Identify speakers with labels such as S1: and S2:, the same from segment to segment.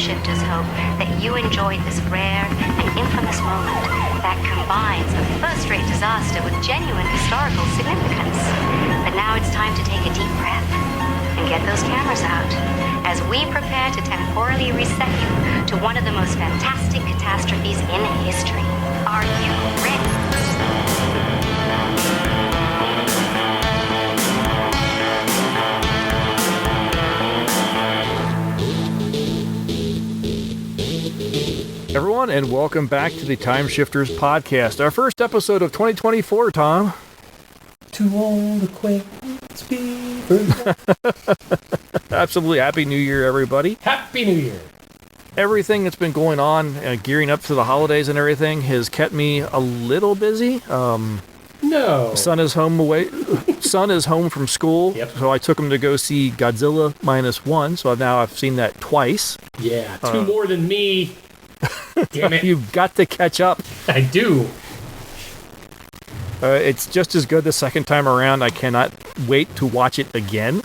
S1: Shifters hope that you enjoyed this rare and infamous moment that combines a first-rate disaster with genuine historical significance. But now it's time to take a deep breath and get those cameras out as we prepare to temporally reset you to one of the most fantastic catastrophes in history. Are you ready?
S2: Everyone, and welcome back to the Time Shifters podcast. Our first episode of 2024, Tom.
S3: Too old to quit.
S2: Absolutely. Happy New Year, everybody.
S3: Happy New Year.
S2: Everything that's been going on, gearing up to the holidays and everything, has kept me a little busy.
S3: No.
S2: Son is home from school,
S3: Yep.
S2: So I took him to go see Godzilla -1. So now I've seen that twice.
S3: Yeah, two more than me. Damn it.
S2: You've got to catch up.
S3: I do.
S2: It's just as good the second time around. I cannot wait to watch it again.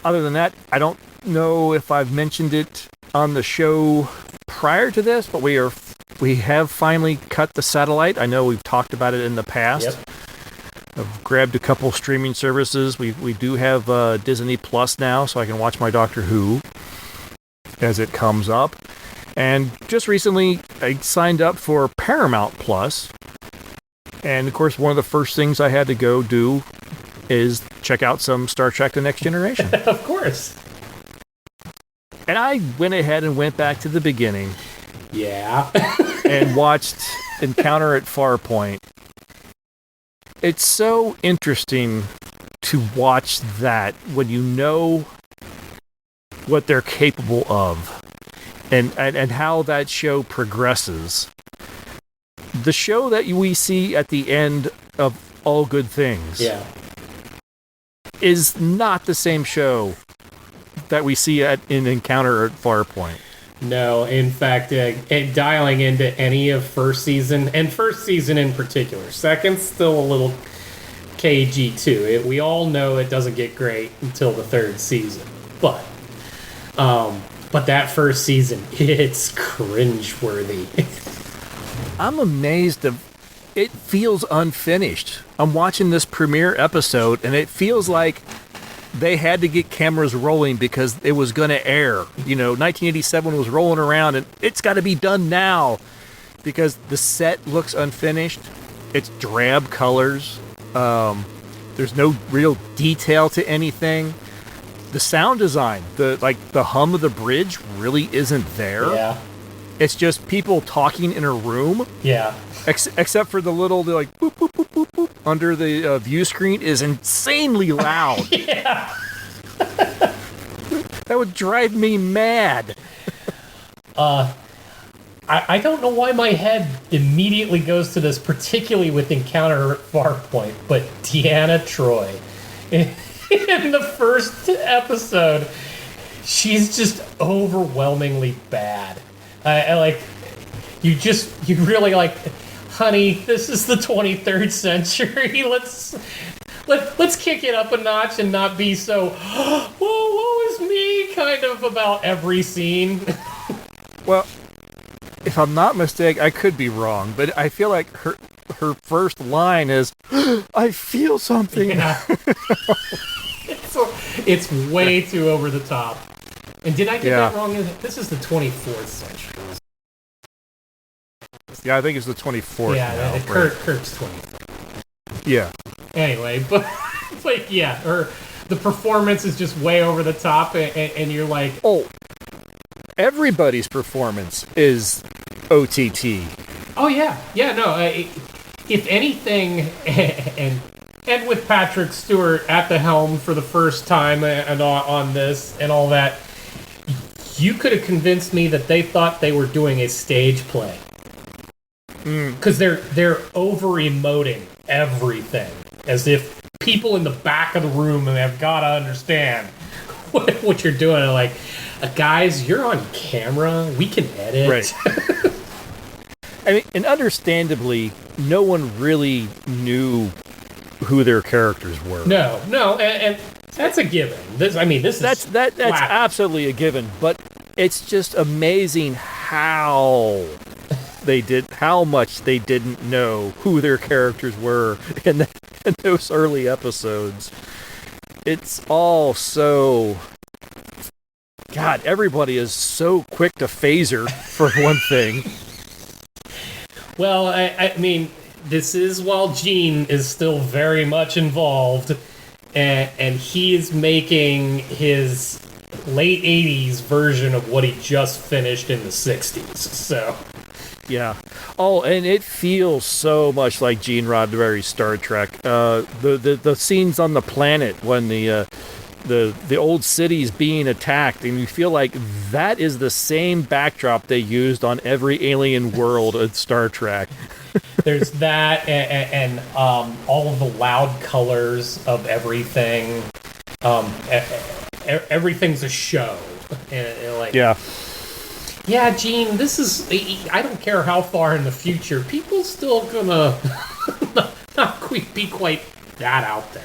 S2: Other than that, I don't know if I've mentioned it on the show prior to this, but we have finally cut the satellite. I know we've talked about it in the past.
S3: Yep.
S2: I've grabbed a couple streaming services. We do have Disney Plus now, so I can watch my Doctor Who as it comes up. And just recently, I signed up for Paramount Plus. And, of course, one of the first things I had to go do is check out some Star Trek The Next Generation.
S3: Of course.
S2: And I went ahead and went back to the beginning.
S3: Yeah.
S2: And watched Encounter at Farpoint. It's so interesting to watch that when you know what they're capable of. And how that show progresses. The show that we see at the end of All Good Things is not the same show that we see in Encounter at Farpoint.
S3: No, in fact, dialing into any of first season, and first season in particular. Second's still a little cagey, too. We all know it doesn't get great until the third season. But that first season, it's cringeworthy.
S2: I'm amazed it feels unfinished. I'm watching this premiere episode, and it feels like they had to get cameras rolling because it was going to air. 1987 was rolling around, and it's got to be done now because the set looks unfinished. It's drab colors. There's no real detail to anything. The sound design, the hum of the bridge really isn't there.
S3: Yeah.
S2: It's just people talking in a room.
S3: Yeah.
S2: Except for the little, boop, boop, boop, boop, boop, under the view screen is insanely loud.
S3: Yeah.
S2: That would drive me mad.
S3: I don't know why my head immediately goes to this, particularly with Encounter at Farpoint, but Deanna Troi. In the first episode, she's just overwhelmingly bad. You really honey, this is the 23rd century. Let's kick it up a notch and not be so, whoa, woe is me, kind of about every scene.
S2: Well, if I'm not mistaken, I could be wrong, but I feel like her first line is, I feel something.
S3: Yeah. It's way too over the top. And did I get that wrong? This is the 24th century.
S2: Yeah, I think it's the 24th.
S3: Yeah,
S2: now,
S3: Kirk's 24th.
S2: Yeah.
S3: Anyway, but the performance is just way over the top, and you're like,
S2: oh, everybody's performance is OTT.
S3: Oh yeah, no. If anything, and with Patrick Stewart at the helm for the first time and on this and all that, you could have convinced me that they thought they were doing a stage play. Because they're over-emoting everything, as if people in the back of the room have got to understand what you're doing. Like, guys, you're on camera. We can edit.
S2: Right. I mean, and understandably, no one really knew who their characters were.
S3: No, and that's a given. That's absolutely a given.
S2: But it's just amazing how much they didn't know who their characters were in those early episodes. It's all so... God, everybody is so quick to phaser, for one thing.
S3: Well, I mean, this is while Gene is still very much involved, and he is making his late 80s version of what he just finished in the 60s, so...
S2: Yeah. Oh, and it feels so much like Gene Roddenberry's Star Trek. The scenes on the planet when the old city's being attacked, and you feel like that is the same backdrop they used on every alien world of Star Trek.
S3: There's that, and all of the loud colors of everything. Everything's a show. And like, yeah, Gene, this is... I don't care how far in the future, people still gonna not be quite that out there.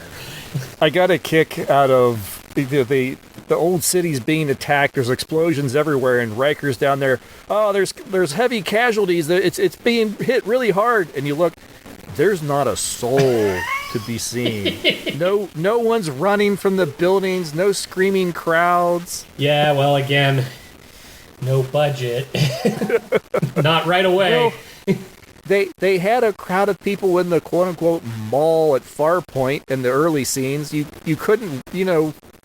S2: I got a kick out of the old city's being attacked. There's explosions everywhere, and Riker's down there. Oh, there's heavy casualties. It's being hit really hard. And you look, there's not a soul to be seen. No one's running from the buildings. No screaming crowds.
S3: Yeah, well, again, no budget. Not right away.
S2: Well, they had a crowd of people in the quote-unquote mall at Farpoint in the early scenes. You couldn't,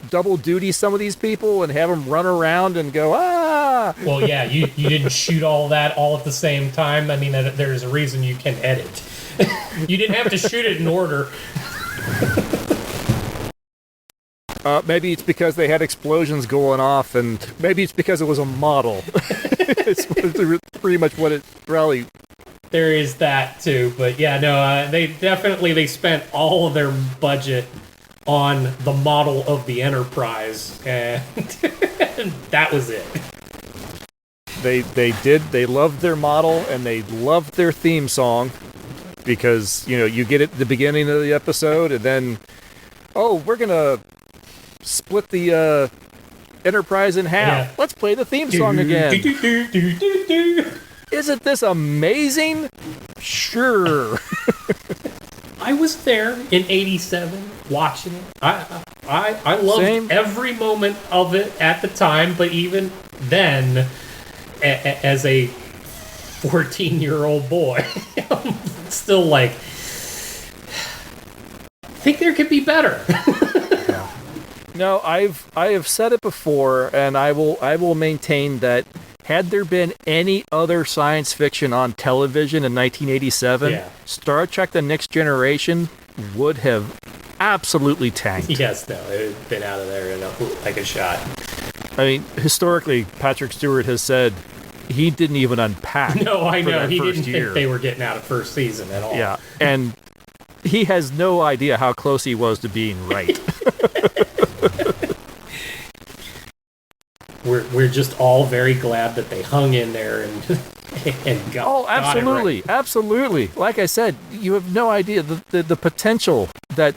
S2: double duty some of these people and have them run around and go, ah!
S3: Well, yeah, you didn't shoot all that all at the same time. I mean, there's a reason you can edit. You didn't have to shoot it in order.
S2: Maybe it's because they had explosions going off, and maybe it's because it was a model. It's pretty much what it really...
S3: There is that, too. But, yeah, no, they spent all of their budget on the model of the Enterprise, and that was it.
S2: They loved their model, and they loved their theme song, because, you get it at the beginning of the episode, and then, we're gonna split the Enterprise in half. Yeah. Let's play the theme song again. Isn't this amazing? Sure.
S3: I was there in '87 watching it. I loved every moment of it at the time, but even then, as a 14-year-old boy, I'm still like, I think there could be better.
S2: No, I have said it before, and I will maintain that had there been any other science fiction on television in 1987, Star Trek: The Next Generation would have absolutely tanked.
S3: Yes, no, it had been out of there in like a shot.
S2: I mean, historically, Patrick Stewart has said he didn't even unpack.
S3: No, I know. He didn't think they were getting out of first season at all.
S2: Yeah, and he has no idea how close he was to being right.
S3: We're just all very glad that they hung in there and got.
S2: Oh, absolutely,
S3: got it right.
S2: Absolutely. Like I said, you have no idea the potential that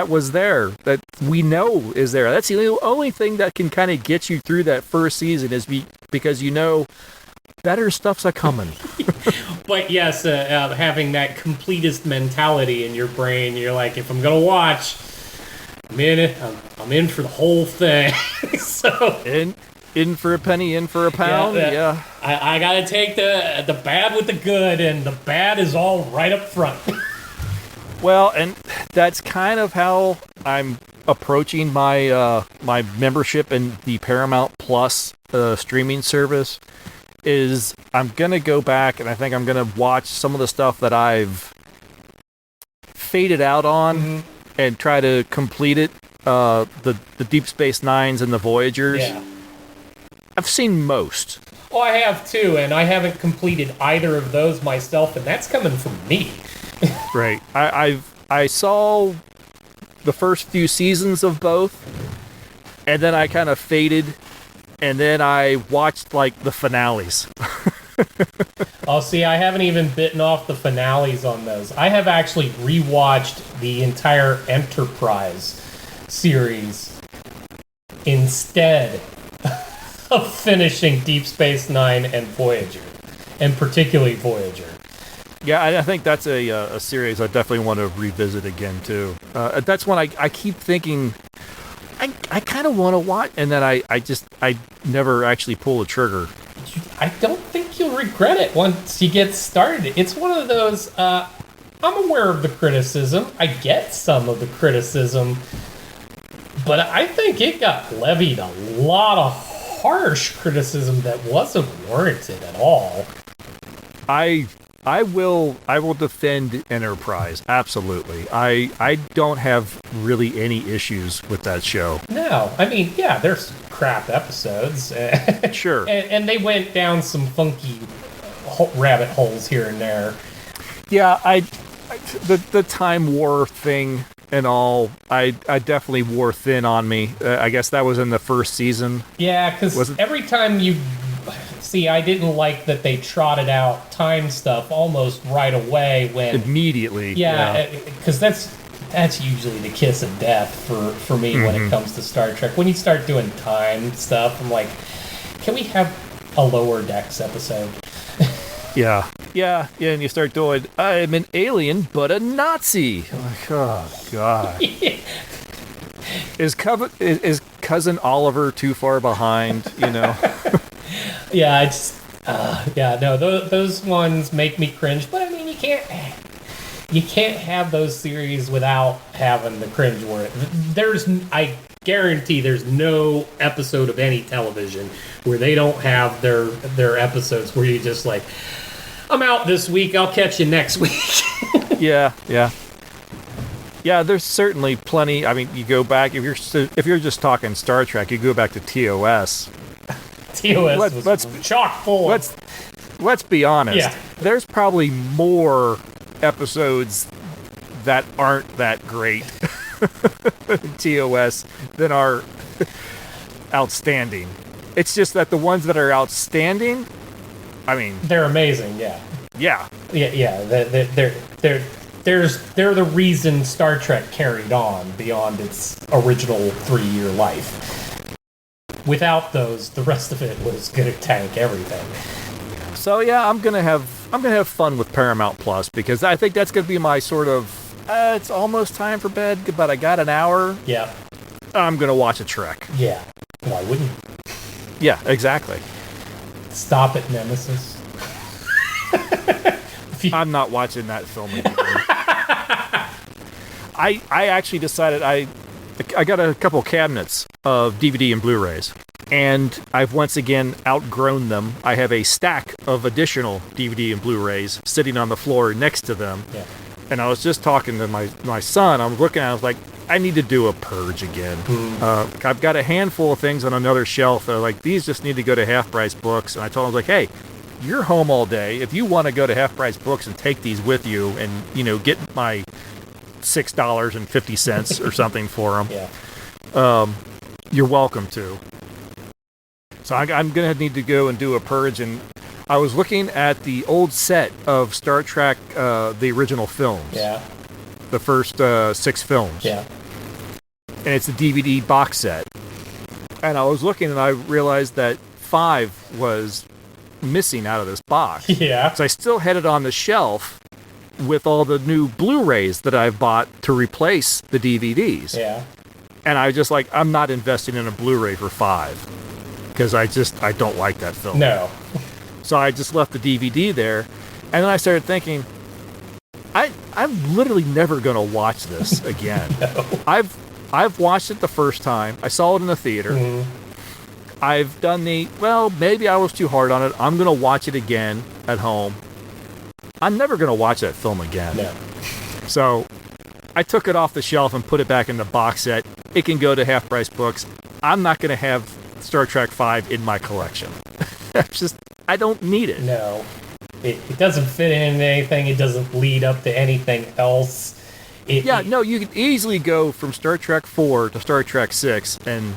S2: was there, that we know is there. That's the only thing that can kind of get you through that first season is because better stuff's a coming.
S3: But yes, having that completist mentality in your brain, you're like, if I'm gonna watch, I'm in it. I'm in for the whole thing. So
S2: in for a penny, in for a pound. Yeah.
S3: I gotta take the bad with the good, and the bad is all right up front.
S2: Well, and that's kind of how I'm approaching my my membership in the Paramount Plus streaming service. Is I'm gonna go back and I think I'm gonna watch some of the stuff that I've faded out on and try to complete it. The Deep Space Nines and the Voyagers. Yeah. I've seen most.
S3: Oh, I have too, and I haven't completed either of those myself, and that's coming from me.
S2: Right. I saw the first few seasons of both, and then I kind of faded, and then I watched like the finales.
S3: Oh, see, I haven't even bitten off the finales on those. I have actually rewatched the entire Enterprise series instead of finishing Deep Space Nine and Voyager, and particularly Voyager.
S2: Yeah, I think that's a series I definitely want to revisit again too. That's one I keep thinking I kind of want to watch, and then I never actually pull the trigger.
S3: I don't think you'll regret it once you get started. It's one of those. I'm aware of the criticism. I get some of the criticism, but I think it got levied a lot of harsh criticism that wasn't warranted at all.
S2: I will defend Enterprise, absolutely. I don't have really any issues with that show.
S3: No, I mean, yeah, there's crap episodes.
S2: Sure.
S3: And they went down some funky rabbit holes here and there.
S2: Yeah, the Time War thing and all, I definitely wore thin on me. I guess that was in the first season.
S3: Yeah, because every time you... See, I didn't like that they trotted out time stuff almost right away when...
S2: Immediately.
S3: Yeah, because that's usually the kiss of death for me when it comes to Star Trek. When you start doing time stuff, I'm like, can we have a Lower Decks episode?
S2: Yeah, and you start doing, I'm an alien, but a Nazi. Like, oh, God.
S3: Yeah.
S2: Is Cousin Oliver too far behind, you know?
S3: Yeah, those ones make me cringe. But I mean, you can't have those series without having the cringe word. I guarantee there's no episode of any television where they don't have their episodes where you just like, I'm out this week. I'll catch you next week.
S2: Yeah. There's certainly plenty. I mean, you go back if you're just talking Star Trek, you go back to TOS.
S3: TOS was chock full.
S2: Let's be honest.
S3: Yeah.
S2: There's probably more episodes that aren't that great in TOS than are outstanding. It's just that the ones that are outstanding, I mean,
S3: they're amazing. Yeah.
S2: Yeah.
S3: They're the reason Star Trek carried on beyond its original 3-year life. Without those, the rest of it was gonna tank everything.
S2: So yeah, I'm gonna have fun with Paramount Plus because I think that's gonna be my sort of. It's almost time for bed, but I got an hour.
S3: Yeah.
S2: I'm gonna watch a Trek.
S3: Yeah. Why wouldn't you?
S2: Yeah, exactly.
S3: Stop it, Nemesis.
S2: I'm not watching that film again. I actually decided I got a couple cabinets of DVD and Blu-rays, and I've once again outgrown them. I have a stack of additional DVD and Blu-rays sitting on the floor next to them.
S3: Yeah.
S2: And I was just talking to my son. I was looking at it, I was like, I need to do a purge again. I've got a handful of things on another shelf that are like, these just need to go to Half Price Books. And I told him, like, hey, you're home all day. If you want to go to Half Price Books and take these with you and, you know, get my $6.50 or something for them, you're welcome to. So I'm going to need to go and do a purge. And I was looking at the old set of Star Trek, the original films.
S3: Yeah.
S2: The first 6 films.
S3: Yeah.
S2: And it's a DVD box set. And I was looking and I realized that 5 was missing out of this box.
S3: Yeah.
S2: So I still had it on the shelf with all the new Blu-rays that I've bought to replace the DVDs.
S3: Yeah.
S2: And I just like, I'm not investing in a Blu-ray for 5 because I don't like that film.
S3: No.
S2: So I just left the DVD there. And then I started thinking, I'm literally never going to watch this again.
S3: No.
S2: I've watched it the first time. I saw it in the theater.
S3: Mm-hmm.
S2: I've done maybe I was too hard on it. I'm going to watch it again at home. I'm never going to watch that film again.
S3: No.
S2: So I took it off the shelf and put it back in the box set. It can go to Half Price Books. I'm not going to have Star Trek 5 in my collection. I don't need it.
S3: No. It doesn't fit into anything. It doesn't lead up to anything else. You could easily go from Star Trek 4 to Star Trek 6 and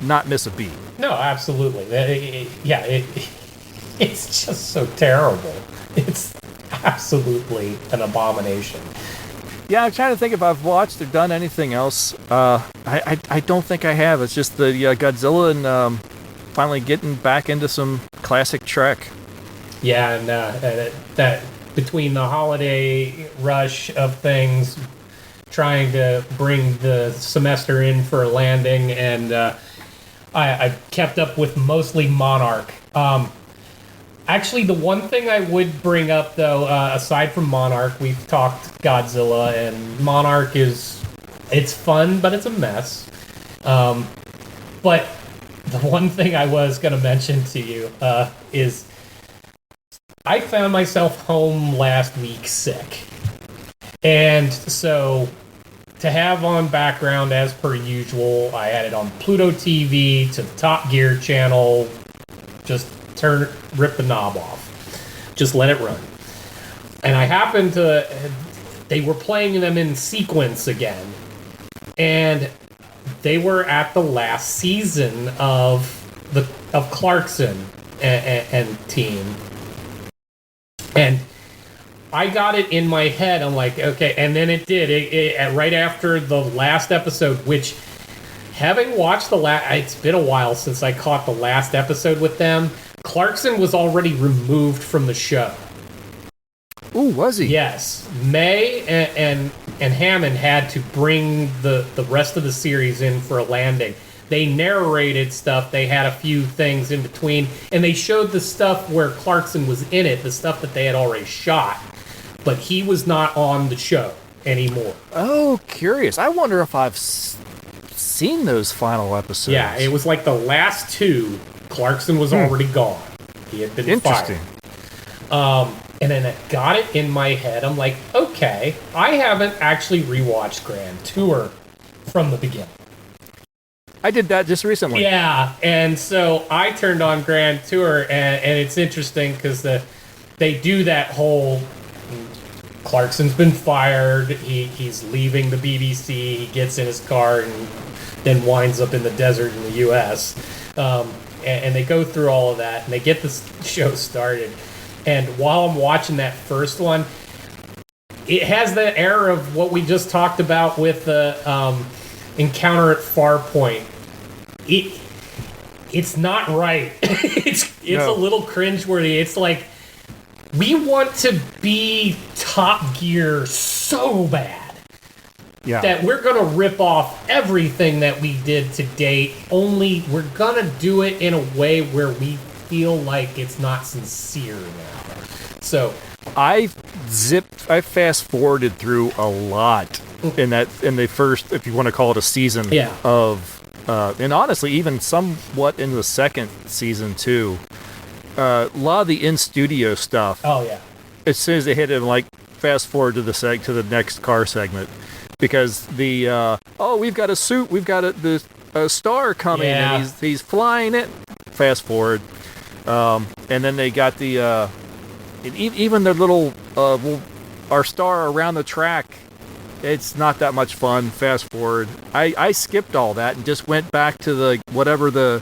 S3: not miss a beat. No, absolutely. It's just so terrible. It's absolutely an abomination.
S2: Yeah, I'm trying to think if I've watched or done anything else. I don't think I have. It's just the Godzilla and finally getting back into some classic Trek.
S3: Yeah, and that between the holiday rush of things, trying to bring the semester in for a landing, and I kept up with mostly Monarch. Actually, the one thing I would bring up, though, aside from Monarch, we've talked Godzilla, and Monarch it's fun, but it's a mess. But the one thing I was going to mention to you is I found myself home last week sick. And so to have on background as per usual, I had it on Pluto TV to the Top Gear channel. Just rip the knob off. Just let it run. And I happened to, they were playing them in sequence again. And they were at the last season of Clarkson and team. And I got it in my head. I'm like, okay. And then it did. It right after the last episode, which, having watched it's been a while since I caught the last episode with them. Clarkson was already removed from the show.
S2: Ooh, was he?
S3: Yes. May and Hammond had to bring the rest of the series in for a landing. They narrated stuff. They had a few things in between. And they showed the stuff where Clarkson was in it, the stuff that they had already shot. But he was not on the show anymore.
S2: Oh, curious. I wonder if I've seen those final episodes.
S3: Yeah, it was like the last two. Clarkson was already gone. He had been
S2: Interesting.
S3: fired. And then I got it in my head. I'm like, okay, I haven't actually rewatched Grand Tour from the beginning.
S2: I did that just recently.
S3: Yeah, and so I turned on Grand Tour, and it's interesting because they do that whole Clarkson's been fired, he's leaving the BBC, he gets in his car and then winds up in the desert in the U.S., and they go through all of that, and they get this show started. And while I'm watching that first one, it has the air of what we just talked about with the Encounter at Farpoint. It's not right. It's a little cringeworthy. It's like, we want to be Top Gear so bad. Yeah. That we're going to rip off everything that we did to date, only we're going to do it in a way where we feel like it's not sincere now. So
S2: I fast forwarded through a lot in the first, if you want to call it a season of, and honestly, even somewhat in the second season too. A lot of the in-studio stuff.
S3: Oh yeah.
S2: As soon as they hit it, like fast forward to the next car segment. Because we've got a suit, we've got a star coming, and he's flying it. Fast forward, and then they got even their little our star around the track. It's not that much fun. Fast forward, I skipped all that and just went back to whatever the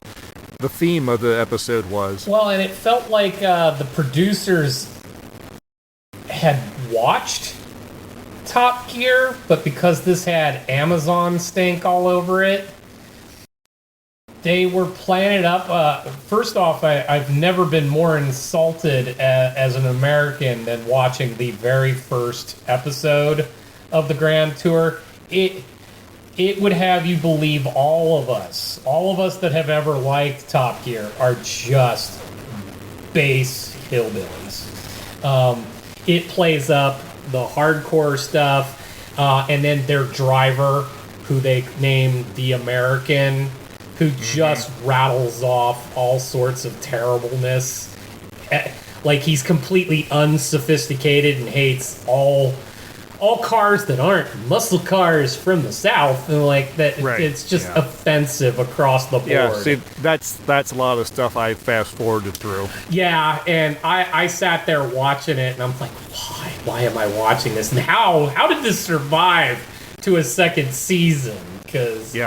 S2: theme of the episode was.
S3: Well, and it felt like the producers had watched Top Gear, but because this had Amazon stink all over it, they were playing it up. First off, I've never been more insulted as an American than watching the very first episode of the Grand Tour. It would have you believe all of us that have ever liked Top Gear are just base hillbillies. It plays up the hardcore stuff, and then their driver, who they named the American, who just rattles off all sorts of terribleness. Like, he's completely unsophisticated and hates all cars that aren't muscle cars from the South, and like that. Right. It's just offensive across the board.
S2: Yeah, see, that's a lot of the stuff I fast forwarded through.
S3: Yeah, and I sat there watching it, and I'm like, why am I watching this? And how did this survive to a second season? Because they've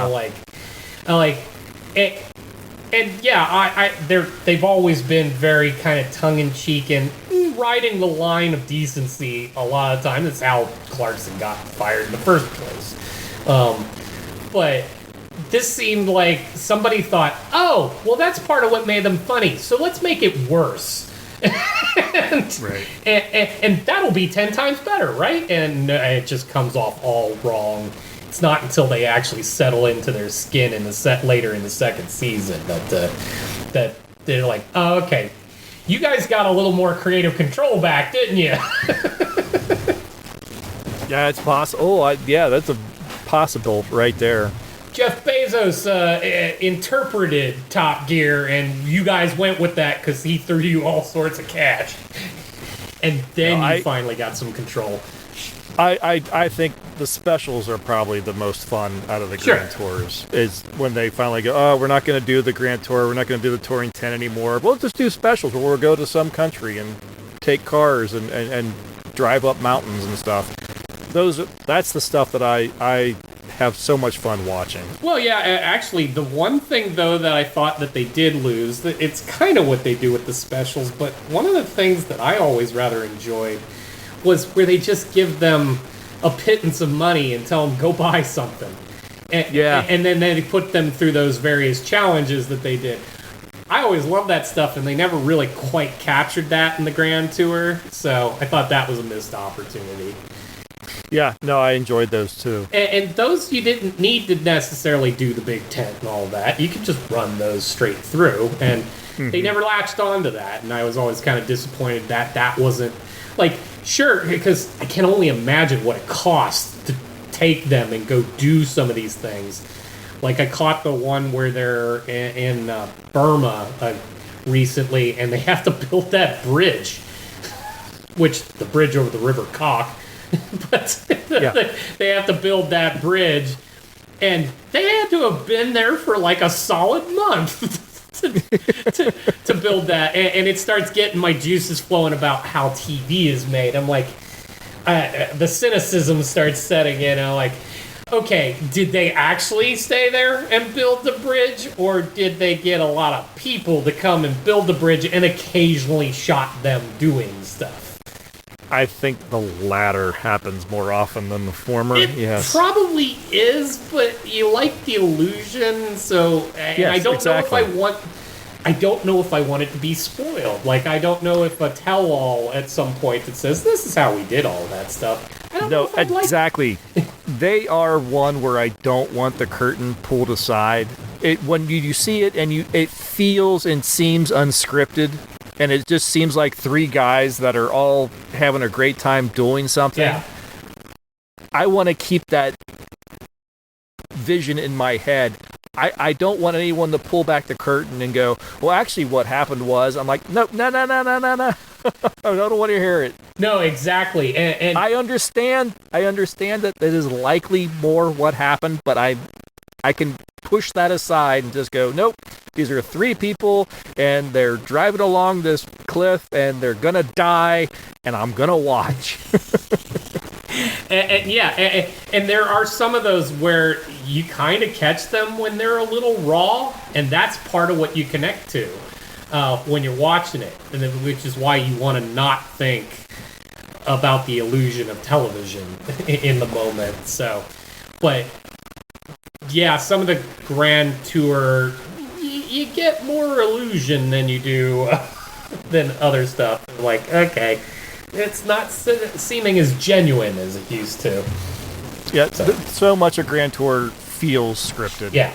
S3: always been very kind of tongue in cheek and riding the line of decency a lot of times. That's how Clarkson got fired in the first place. But this seemed like somebody thought, oh, well, that's part of what made them funny, so let's make it worse.
S2: Right.
S3: And that'll be 10 times better, right? And it just comes off all wrong. It's not until they actually settle into their skin in the set later in the second season that they're like, oh, okay, you guys got a little more creative control back, didn't you?
S2: Yeah, it's possible. Oh, yeah, that's a possible right there.
S3: Jeff Bezos interpreted Top Gear, and you guys went with that because he threw you all sorts of cash. And then you finally got some control.
S2: I think the specials are probably the most fun out of the Grand Tours. Is when they finally go, oh, we're not going to do the Grand Tour, we're not going to do the Touring 10 anymore. We'll just do specials where we'll go to some country and take cars and drive up mountains and stuff. That's the stuff that I have so much fun watching.
S3: Well, yeah, actually, the one thing, though, that I thought that they did lose, it's kind of what they do with the specials, but one of the things that I always rather enjoyed was where they just give them a pittance of money and tell them, go buy something. And then they put them through those various challenges that they did. I always loved that stuff, and they never really quite captured that in the Grand Tour, so I thought that was a missed opportunity.
S2: Yeah, no, I enjoyed those too.
S3: And those you didn't need to necessarily do the big tent and all that. You could just run those straight through, and they never latched onto that, and I was always kind of disappointed that wasn't... Like, sure, because I can only imagine what it costs to take them and go do some of these things. Like, I caught the one where they're in Burma recently, and they have to build that bridge, which the bridge over the River Cock. But they have to build that bridge, and they had to have been there for like a solid month to build that. And it starts getting my juices flowing about how TV is made. I'm like, the cynicism starts setting in. I'm like, okay, did they actually stay there and build the bridge, or did they get a lot of people to come and build the bridge and occasionally shot them doing stuff?
S2: I think the latter happens more often than the former.
S3: It probably is, but you like the illusion, so I don't know if I want. I don't know if I want it to be spoiled. Like, I don't know if a tell-all at some point that says this is how we did all that stuff. I don't know if I'd
S2: exactly. They are one where I don't want the curtain pulled aside. When you see it and it feels and seems unscripted. And it just seems like three guys that are all having a great time doing something. Yeah. I want to keep that vision in my head. I don't want anyone to pull back the curtain and go, well, actually what happened was, I'm like, no. I don't want to hear it.
S3: No, exactly. And
S2: I understand that it is likely more what happened, but I can push that aside and just go, nope, these are three people, and they're driving along this cliff, and they're going to die, and I'm going to watch.
S3: and there are some of those where you kind of catch them when they're a little raw, and that's part of what you connect to when you're watching it, and which is why you want to not think about the illusion of television in the moment. So, but... yeah, some of the Grand Tour, you get more illusion than you do than other stuff. Like, okay, it's not seeming as genuine as it used to.
S2: Yeah, so much of Grand Tour feels scripted.
S3: Yeah.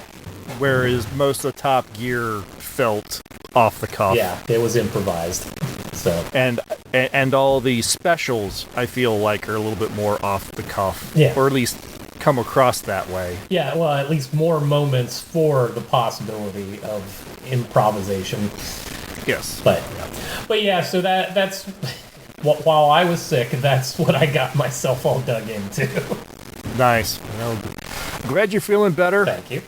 S2: Whereas most of the Top Gear felt off the cuff.
S3: Yeah, it was improvised. So
S2: and all the specials, I feel like, are a little bit more off the cuff.
S3: Yeah.
S2: Or at least come across that way.
S3: Yeah, well, at least more moments for the possibility of improvisation.
S2: Yes.
S3: But yeah, so that's while I was sick, that's what I got myself all dug into.
S2: Nice. Glad you're feeling better.
S3: Thank you.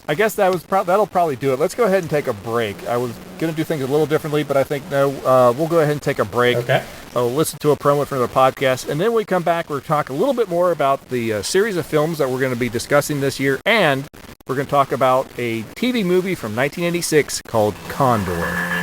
S2: I guess that'll probably do it. Let's go ahead and take a break. I was going to do things a little differently, but I think no, we'll go ahead and take a break.
S3: Okay.
S2: I'll listen to a promo from the podcast, and then when we come back, we'll talk a little bit more about the series of films that we're going to be discussing this year, and we're going to talk about a TV movie from 1986 called Condor.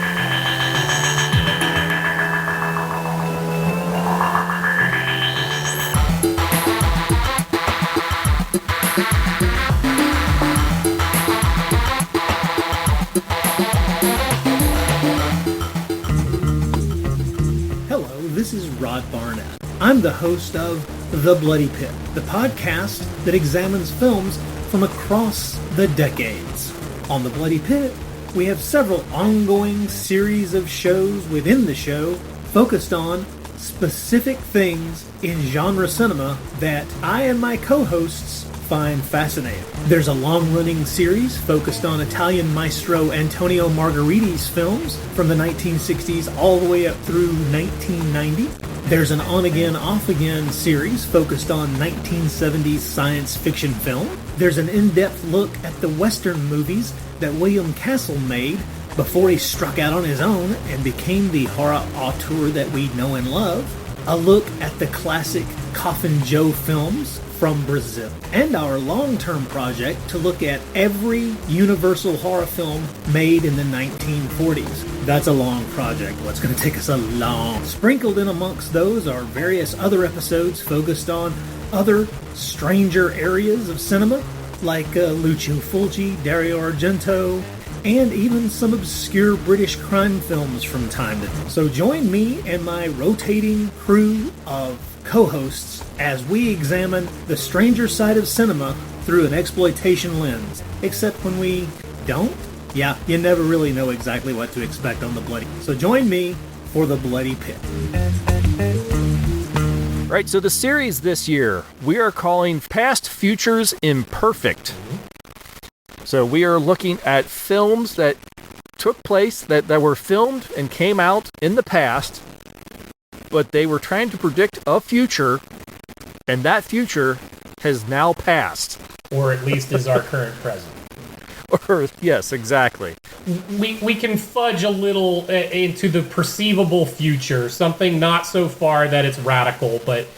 S4: Rod Barnett. I'm the host of The Bloody Pit, the podcast that examines films from across the decades. On The Bloody Pit, we have several ongoing series of shows within the show focused on specific things in genre cinema that I and my co-hosts find fascinating. There's a long-running series focused on Italian maestro Antonio Margheriti's films from the 1960s all the way up through 1990. There's an on-again, off-again series focused on 1970s science fiction film. There's an in-depth look at the Western movies that William Castle made before he struck out on his own and became the horror auteur that we know and love. A look at the classic Coffin Joe films from Brazil. And our long-term project to look at every Universal horror film made in the 1940s. That's a long project. What's going to take us a long. Sprinkled in amongst those are various other episodes focused on other stranger areas of cinema, like Lucio Fulci, Dario Argento, and even some obscure British crime films from time to time. So join me and my rotating crew of co-hosts as we examine the stranger side of cinema through an exploitation lens. Except when we don't. Yeah, you never really know exactly what to expect on The Bloody. So join me for The Bloody Pit.
S2: Right, so the series this year, we are calling Past Futures Imperfect. So we are looking at films that took place, that were filmed and came out in the past, but they were trying to predict a future, and that future has now passed.
S3: Or at least is our current present.
S2: Or, yes, exactly.
S3: We can fudge a little into the perceivable future, something not so far that it's radical, but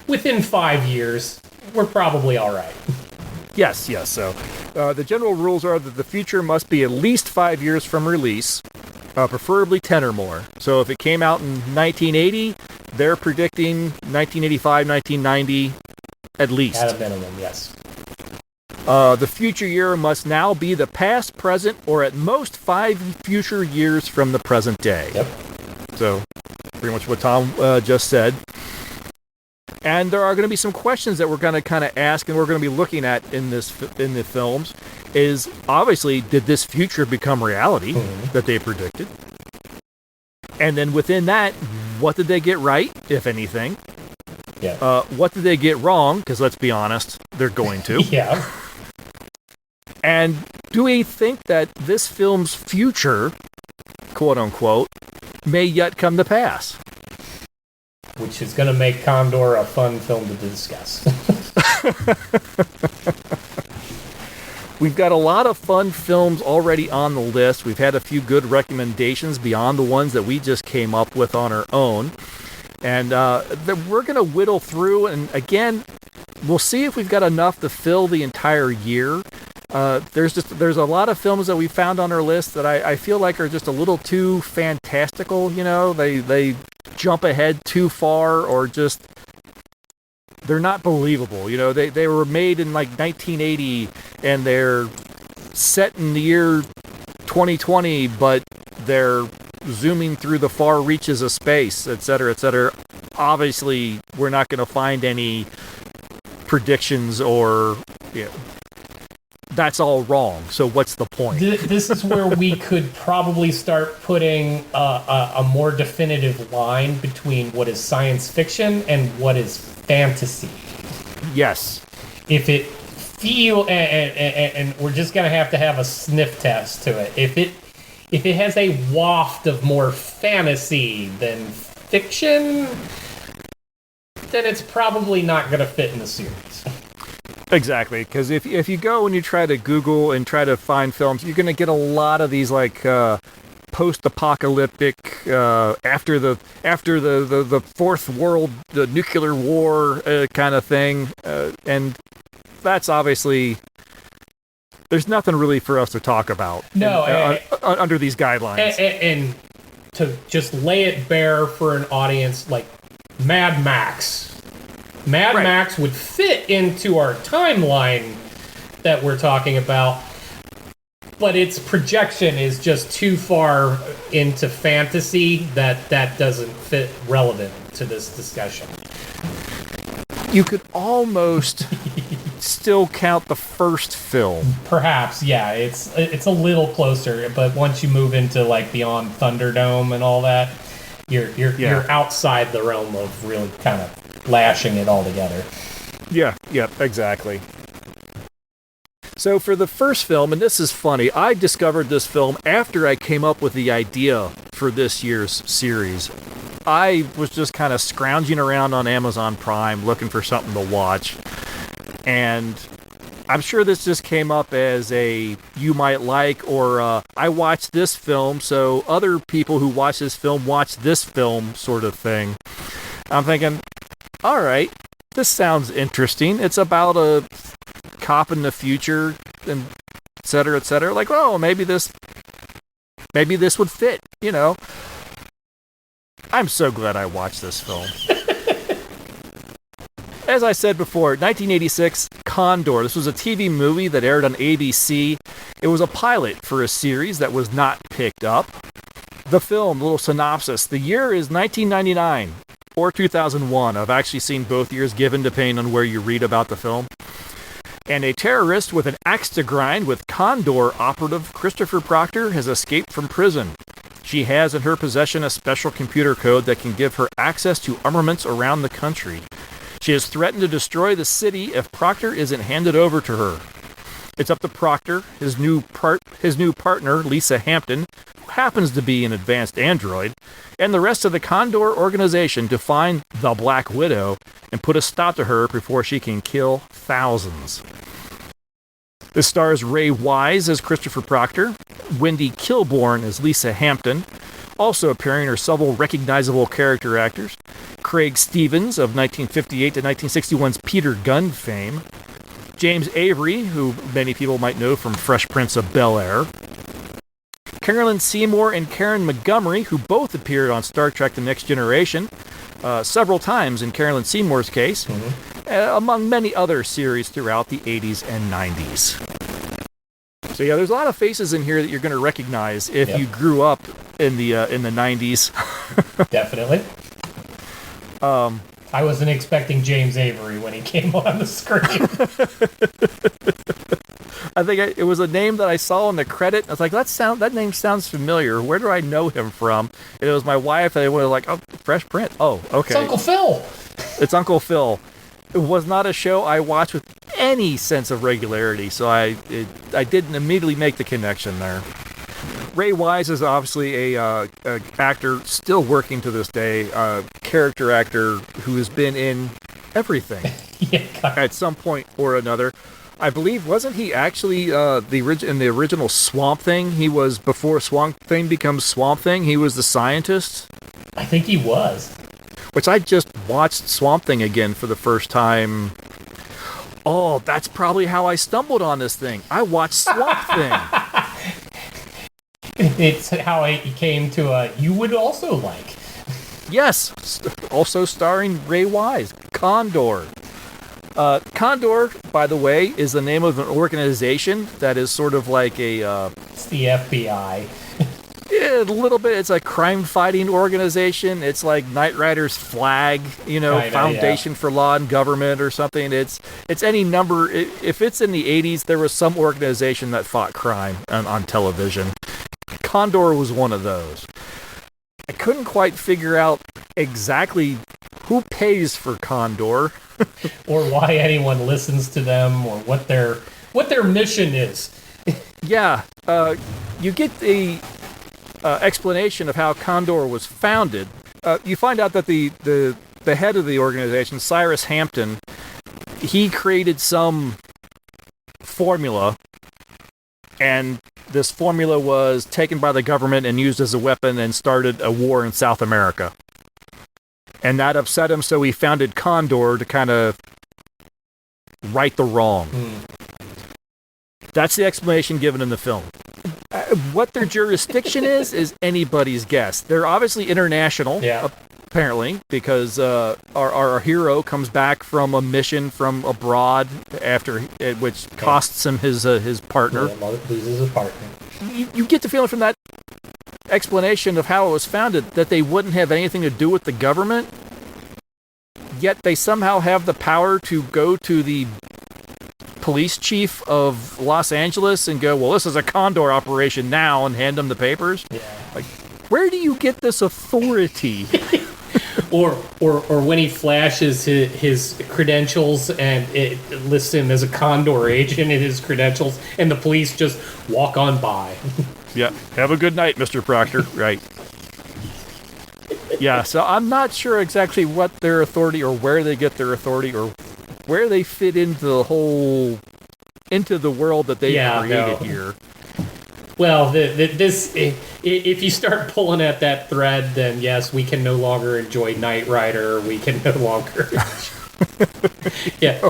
S3: within 5 years, we're probably all right.
S2: Yes. So the general rules are that the future must be at least 5 years from release, preferably 10 or more. So if it came out in 1980, they're predicting 1985, 1990 at least.
S3: At a minimum, yes.
S2: The future year must now be the past, present, or at most 5 future years from the present day.
S3: Yep.
S2: So pretty much what Tom just said. And there are going to be some questions that we're going to kind of ask and we're going to be looking at in the films is, obviously, did this future become reality that they predicted? And then within that, what did they get right, if anything?
S3: Yeah.
S2: What did they get wrong? Because let's be honest, they're going to.
S3: Yeah.
S2: And do we think that this film's future, quote unquote, may yet come to pass?
S3: Which is going to make Condor a fun film to discuss.
S2: We've got a lot of fun films already on the list. We've had a few good recommendations beyond the ones that we just came up with on our own. And we're going to whittle through, and again, we'll see if we've got enough to fill the entire year. There's a lot of films that we found on our list that I feel like are just a little too fantastical, you know. They jump ahead too far, or just they're not believable. You know, they were made in like 1980 and they're set in the year 2020, but they're zooming through the far reaches of space, etc., etc. Obviously, we're not going to find any predictions or, you know, that's all wrong. So what's the point?
S3: This is where we could probably start putting a more definitive line between what is science fiction and what is fantasy.
S2: Yes.
S3: If it and we're just gonna have a sniff test to it. If it has a waft of more fantasy than fiction, then it's probably not gonna fit in the series.
S2: Exactly, because if you go and you try to Google and try to find films, you're going to get a lot of these like post-apocalyptic after the fourth world, the nuclear war kind of thing, and that's obviously there's nothing really for us to talk about.
S3: No,
S2: under these guidelines,
S3: and to just lay it bare for an audience like Mad Max. Mad Max would fit into our timeline that we're talking about, but its projection is just too far into fantasy that doesn't fit relevant to this discussion.
S2: You could almost still count the first film.
S3: Perhaps, yeah. It's a little closer, but once you move into like beyond Thunderdome and all that, you're outside the realm of really kind of lashing it all together.
S2: Yeah, exactly. So for the first film, and this is funny, I discovered this film after I came up with the idea for this year's series. I was just kind of scrounging around on Amazon Prime looking for something to watch. And I'm sure this just came up as a you might like, or I watched this film, so other people who watch this film watch this film sort of thing. I'm thinking, all right, this sounds interesting. It's about a cop in the future, and et cetera, et cetera. Like, oh, maybe this would fit, you know. I'm so glad I watched this film. As I said before, 1986, Condor. This was a TV movie that aired on ABC. It was a pilot for a series that was not picked up. The film, little synopsis. The year is 1999 or 2001. I've actually seen both years given depending on where you read about the film. And a terrorist with an axe to grind with Condor operative Christopher Proctor has escaped from prison. She has in her possession a special computer code that can give her access to armaments around the country. She has threatened to destroy the city if Proctor isn't handed over to her. It's up to Proctor, his new partner, Lisa Hampton, who happens to be an advanced android, and the rest of the Condor organization to find the Black Widow and put a stop to her before she can kill thousands. This stars Ray Wise as Christopher Proctor, Wendy Kilborn as Lisa Hampton. Also appearing are several recognizable character actors. Craig Stevens of 1958 to 1961's Peter Gunn fame. James Avery, who many people might know from Fresh Prince of Bel-Air. Carolyn Seymour and Karen Montgomery, who both appeared on Star Trek The Next Generation, several times in Carolyn Seymour's case, among many other series throughout the 80s and 90s. So yeah, there's a lot of faces in here that you're going to recognize if you grew up in the 90s.
S3: Definitely. I wasn't expecting James Avery when he came on the screen.
S2: I think it was a name that I saw in the credit. I was like, that name sounds familiar. Where do I know him from? And it was my wife, and they were like, oh, Fresh Prince. Oh, okay.
S3: It's Uncle Phil.
S2: It's Uncle Phil. It was not a show I watched with any sense of regularity, so I didn't immediately make the connection there. Ray Wise is obviously a actor still working to this day, a character actor who has been in everything at some point or another. I believe, wasn't he actually in the original Swamp Thing? He was, before Swamp Thing becomes Swamp Thing, he was the scientist?
S3: I think he was.
S2: Which I just watched Swamp Thing again for the first time. Oh, that's probably how I stumbled on this thing. I watched Swamp Thing.
S3: It's how I came to You Would Also Like.
S2: Yes, also starring Ray Wise, Condor. Condor, by the way, is the name of an organization that is sort of like
S3: it's the FBI.
S2: A little bit. It's a crime-fighting organization. It's like Knight Rider's flag, Foundation for Law and Government or something. It's any number. If it's in the 80s, there was some organization that fought crime on television. Condor was one of those. I couldn't quite figure out exactly who pays for Condor.
S3: Or why anyone listens to them, or what their mission is.
S2: Yeah, you get the explanation of how Condor was founded. You find out that the head of the organization, Cyrus Hampton, he created some formula, and this formula was taken by the government and used as a weapon and started a war in South America. And that upset him, so he founded Condor to kind of right the wrong. That's the explanation given in the film. What their jurisdiction is anybody's guess. They're obviously international, apparently, because our hero comes back from a mission from abroad which costs him his partner.
S3: Yeah, loses his partner.
S2: You get the feeling from that explanation of how it was founded that they wouldn't have anything to do with the government. yet they somehow have the power to go to the police chief of Los Angeles and go, well, this is a Condor operation now, and hand them the papers.
S3: Yeah.
S2: Like, where do you get this authority?
S3: Or when he flashes his credentials and it lists him as a Condor agent in his credentials, and the police just walk on by.
S2: Yeah. Have a good night, Mr. Proctor. Right. Yeah, so I'm not sure exactly what their authority or where they get their authority or where they fit into the world that they created here.
S3: Well, this if you start pulling at that thread, then yes, we can no longer enjoy Knight Rider. We can no longer. Yeah.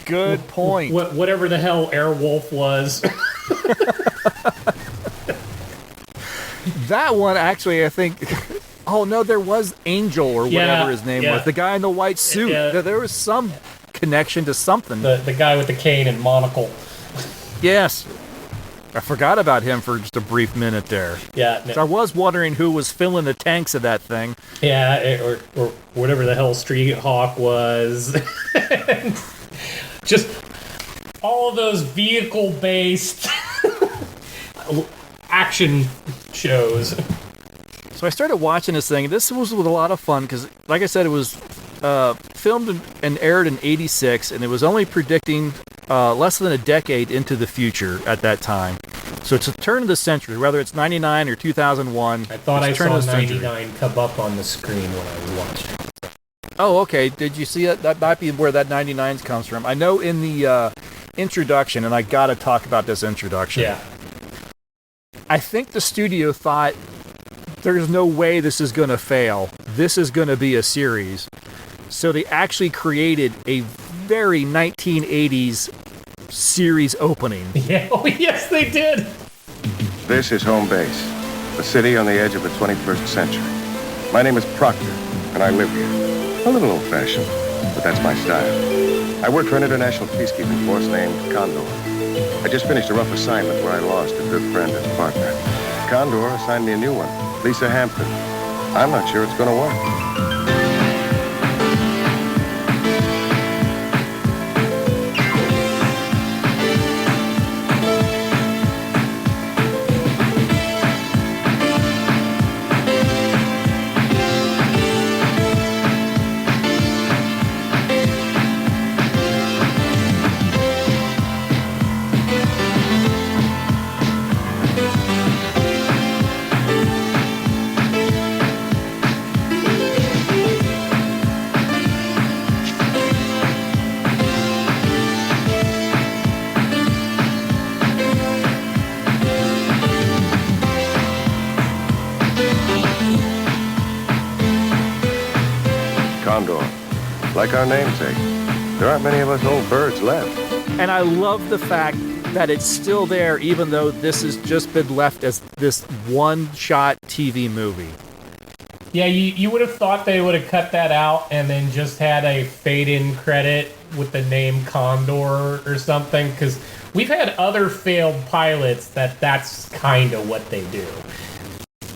S2: Good point.
S3: Whatever the hell Airwolf was.
S2: That one, actually, I think... Oh, no, there was Angel or whatever his name was. The guy in the white suit. There was some connection to something.
S3: The guy with the cane and monocle.
S2: Yes. I forgot about him for just a brief minute there.
S3: Yeah.
S2: So I was wondering who was filling the tanks of that thing.
S3: Yeah, or whatever the hell Street Hawk was. Just all of those vehicle-based action shows.
S2: So I started watching this thing. This was with a lot of fun because, like I said, it was filmed and aired in '86, and it was only predicting less than a decade into the future at that time. So it's a turn of the century, whether it's 99 or 2001.
S3: I thought I saw 99 come up on the screen when I was watching.
S2: Oh, okay. Did you see it? That might be where that 99 comes from. I know in the introduction, and I got to talk about this introduction.
S3: Yeah.
S2: I think the studio thought, there's no way this is going to fail. This is going to be a series. So they actually created a very 1980s series opening.
S3: Yeah, oh, yes, they did.
S5: This is home base, a city on the edge of the 21st century. My name is Proctor, and I live here. A little old-fashioned, but that's my style. I work for an international peacekeeping force named Condor. I just finished a rough assignment where I lost a good friend and partner. Condor assigned me a new one, Lisa Hampton. I'm not sure it's going to work. Condor. Like our namesake, there aren't many of us old birds left.
S2: And I love the fact that it's still there, even though this has just been left as this one-shot TV movie.
S3: Yeah, you would have thought they would have cut that out and then just had a fade-in credit with the name Condor or something, because we've had other failed pilots that's kind of what they do.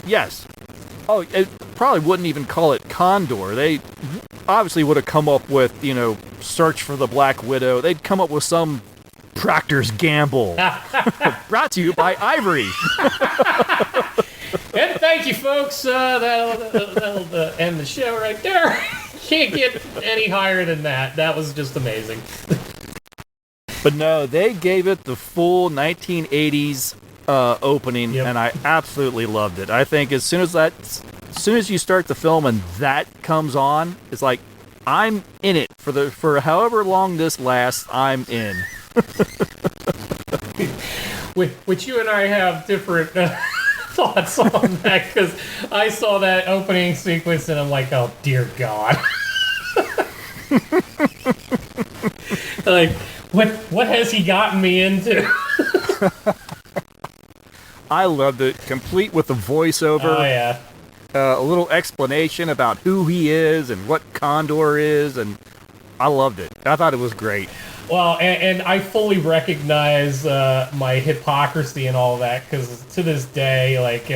S2: Yes. Oh, it probably wouldn't even call it Condor. They obviously would have come up with, Search for the Black Widow. They'd come up with some Proctor's Gamble. Brought to you by Ivory.
S3: And thank you, folks. That'll end the show right there. Can't get any higher than that. That was just amazing.
S2: But no, they gave it the full 1980s opening, and I absolutely loved it. I think as soon as you start the film and that comes on, it's like, I'm in it for however long this lasts. I'm in.
S3: Which you and I have different thoughts on that, because I saw that opening sequence and I'm like, oh dear God. Like, what has he gotten me into?
S2: I loved it, complete with the voiceover.
S3: Oh yeah.
S2: A little explanation about who he is and what Condor is, and I loved it. I thought it was great.
S3: Well, and I fully recognize my hypocrisy and all that, because to this day, like,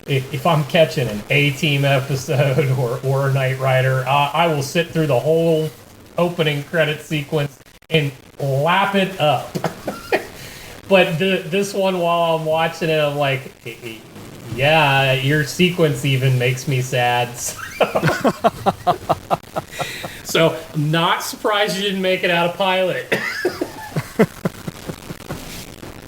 S3: if I'm catching an A-Team episode or a Knight Rider, I will sit through the whole opening credit sequence and lap it up. But this one, while I'm watching it, I'm like, yeah, your sequence even makes me sad. So, not surprised you didn't make it out of pilot.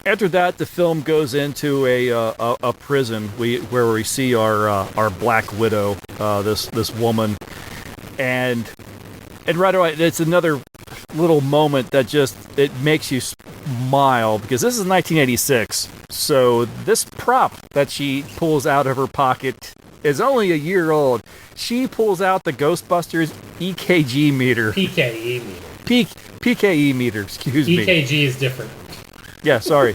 S2: After that, the film goes into a prison where we see our Black Widow, this woman, and right away it's another little moment that just it makes you smile because this is 1986. So this prop that she pulls out of her pocket is only a year old. She pulls out the Ghostbusters EKG meter.
S3: PKE meter.
S2: PKE meter. Excuse me.
S3: EKG is different.
S2: Yeah, sorry.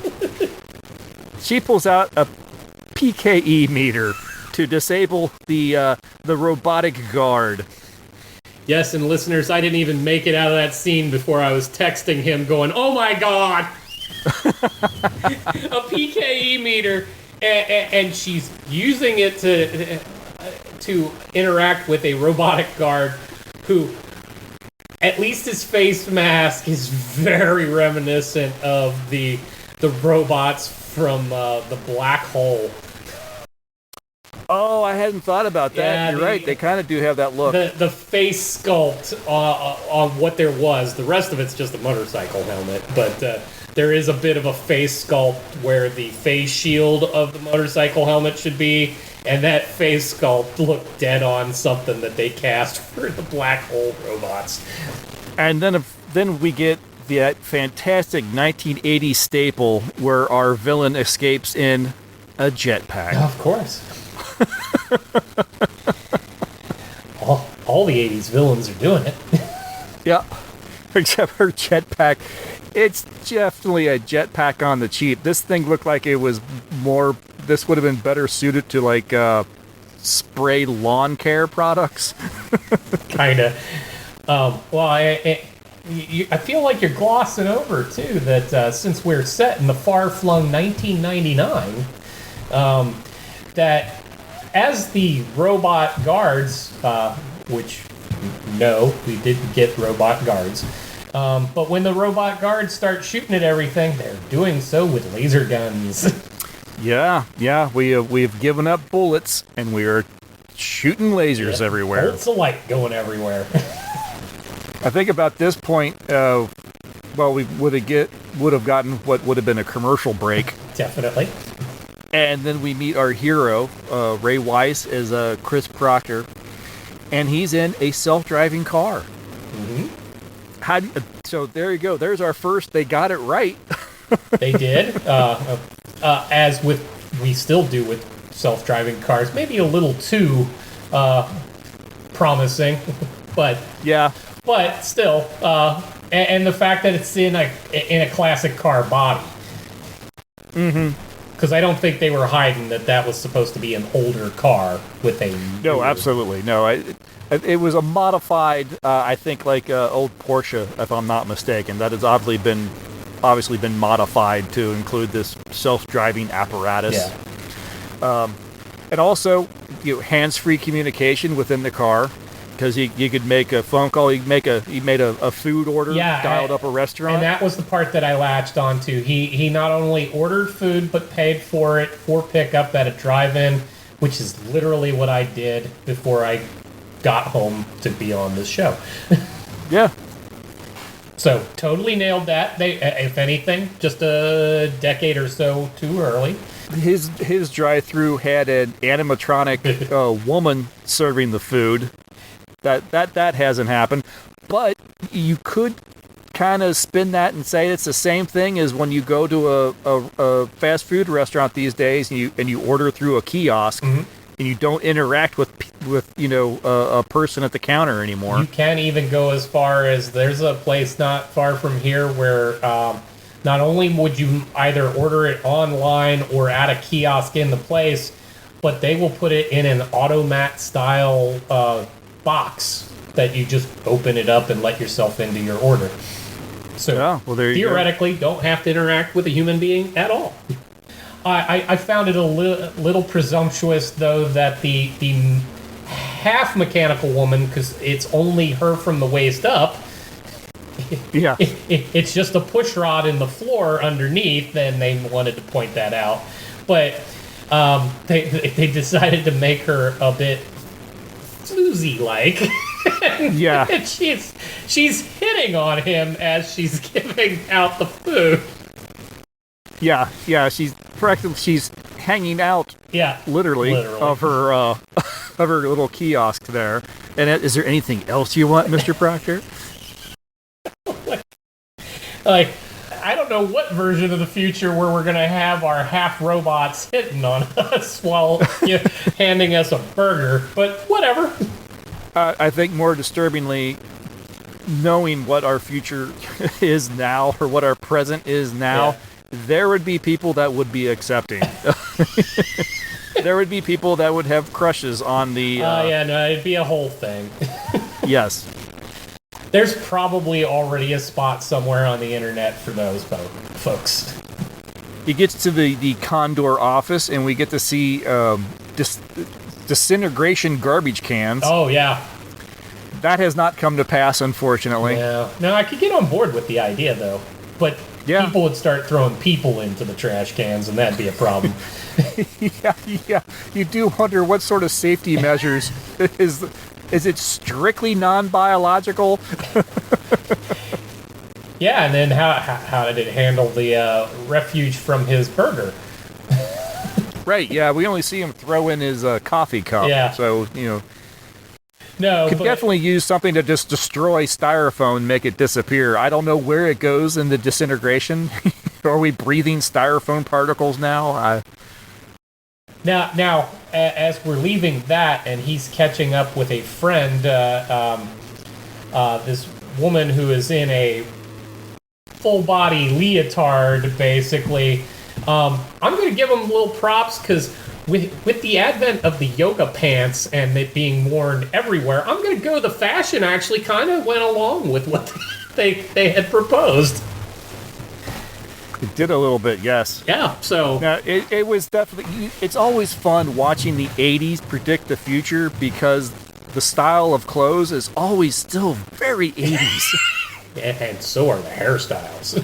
S2: She pulls out a PKE meter to disable the robotic guard.
S3: Yes, and listeners, I didn't even make it out of that scene before I was texting him going, oh my god! A PKE meter, and she's using it to interact with a robotic guard who, at least his face mask is very reminiscent of the robots from the Black Hole.
S2: Oh, I hadn't thought about that.
S3: Yeah,
S2: You're right. They kind of do have that look.
S3: The face sculpt on what there was. The rest of it's just a motorcycle helmet, but there is a bit of a face sculpt where the face shield of the motorcycle helmet should be, and that face sculpt looked dead on something that they cast for the Black Hole robots.
S2: And then we get that fantastic 1980s staple where our villain escapes in a jetpack.
S3: Of course. all the 80s villains are doing it.
S2: Yeah, except her jetpack. It's definitely a jetpack on the cheap. This thing looked like it was more. This would have been better suited to like spray lawn care products.
S3: Kinda. I feel like you're glossing over too that since we're set in the far-flung 1999, that as the robot guards, which no, we didn't get robot guards, but when the robot guards start shooting at everything, they're doing so with laser guns. Yeah,
S2: we've given up bullets and we are shooting lasers everywhere.
S3: Bolts of light going everywhere.
S2: I think about this point, we would have gotten what would have been a commercial break.
S3: Definitely.
S2: And then we meet our hero, Ray Wise, as Chris Proctor, and he's in a self-driving car. Mm-hmm. So there you go. There's our first. They got it right.
S3: They did. As we still do with self-driving cars, maybe a little too promising, but
S2: yeah.
S3: But still, and the fact that it's in a classic car body. Mm-hmm. Because I don't think they were hiding that was supposed to be an older car with a...
S2: No, absolutely. No, it was a modified, I think, like old Porsche, if I'm not mistaken. That has obviously been modified to include this self-driving apparatus. Yeah. And also, hands-free communication within the car. Because you could make a phone call, you made a food order, dialed up a restaurant.
S3: And that was the part that I latched onto. He not only ordered food, but paid for it for pickup at a drive-in, which is literally what I did before I got home to be on this show.
S2: Yeah.
S3: So, totally nailed that. They, if anything, just a decade or so too early.
S2: His drive-thru had an animatronic woman serving the food. That hasn't happened, but you could kind of spin that and say it's the same thing as when you go to a fast food restaurant these days and you order through a kiosk. Mm-hmm. And you don't interact with a person at the counter anymore.
S3: You can't even go as far as there's a place not far from here where not only would you either order it online or at a kiosk in the place, but they will put it in an automat style box that you just open it up and let yourself into your order. So theoretically, don't have to interact with a human being at all. I found it a little presumptuous, though, that the half mechanical woman, because it's only her from the waist up.
S2: Yeah.
S3: It's just a push rod in the floor underneath, and they wanted to point that out. But they decided to make her a bit floozy-like.
S2: Yeah.
S3: And she's hitting on him as she's giving out the food.
S2: Yeah, she's hanging out, literally. Of her of her little kiosk there. And is there anything else you want, Mr. Proctor?
S3: Like, I don't know what version of the future where we're gonna have our half robots hitting on us while handing us a burger, but whatever.
S2: I think more disturbingly, knowing what our future is now, or what our present is now, there would be people that would be accepting. There would be people that would have crushes on the...
S3: it'd be a whole thing.
S2: Yes.
S3: There's probably already a spot somewhere on the internet for those folks.
S2: He gets to the Condor office, and we get to see disintegration garbage cans.
S3: Oh, yeah.
S2: That has not come to pass, unfortunately.
S3: Yeah. No, I could get on board with the idea, though. But people would start throwing people into the trash cans, and that'd be a problem.
S2: Yeah. You do wonder what sort of safety measures is it strictly non-biological?
S3: Yeah, and then how did it handle the refuge from his burger?
S2: Right, yeah, we only see him throw in his coffee cup.
S3: Yeah.
S2: So,
S3: No,
S2: could definitely use something to just destroy styrofoam, make it disappear. I don't know where it goes in the disintegration. Are we breathing styrofoam particles now?
S3: Now, as we're leaving that, and he's catching up with a friend, this woman who is in a full-body leotard, basically. I'm going to give him little props, because with the advent of the yoga pants and it being worn everywhere, I'm going to go the fashion actually kind of went along with what they had proposed.
S2: It did a little bit, yes.
S3: Yeah, so...
S2: Now, it was definitely... It's always fun watching the 80s predict the future, because the style of clothes is always still very 80s.
S3: And so are the hairstyles.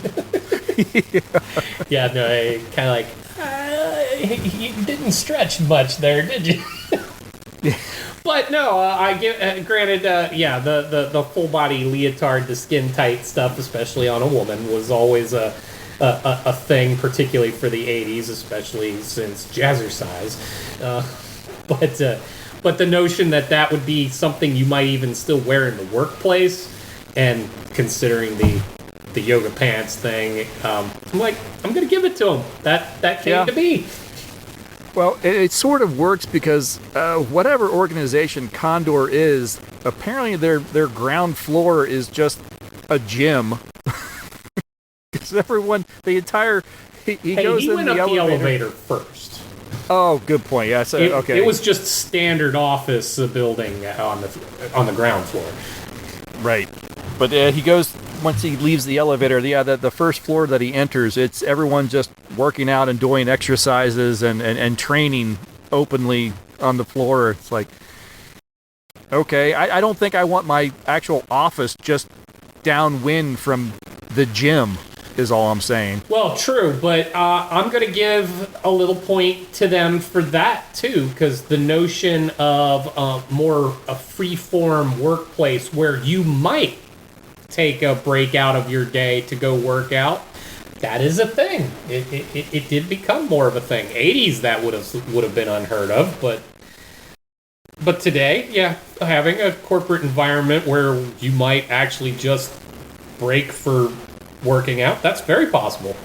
S3: Yeah, no, kind of like... you didn't stretch much there, did you? But no, I give. Granted, the full body leotard, the skin tight stuff, especially on a woman, was always a thing, particularly for the '80s, especially since jazzercise. But the notion that would be something you might even still wear in the workplace, and considering the yoga pants thing, I'm going to give it to him. That came to be.
S2: Well, it sort of works because whatever organization Condor is, apparently their ground floor is just a gym. Because everyone, the entire... He
S3: went up the elevator first.
S2: Oh, good point. Yeah, so, okay.
S3: It was just standard office building on the ground floor.
S2: Right. But he goes... Once he leaves the elevator, the first floor that he enters, it's everyone just working out and doing exercises and training openly on the floor. It's like, okay, I don't think I want my actual office just downwind from the gym, is all I'm saying.
S3: Well, true, but I'm going to give a little point to them for that, too, because the notion of a free-form workplace where you might take a break out of your day to go work out, that is a thing. It did become more of a thing. 80s that would have been unheard of, but today, yeah, having a corporate environment where you might actually just break for working out, that's very possible.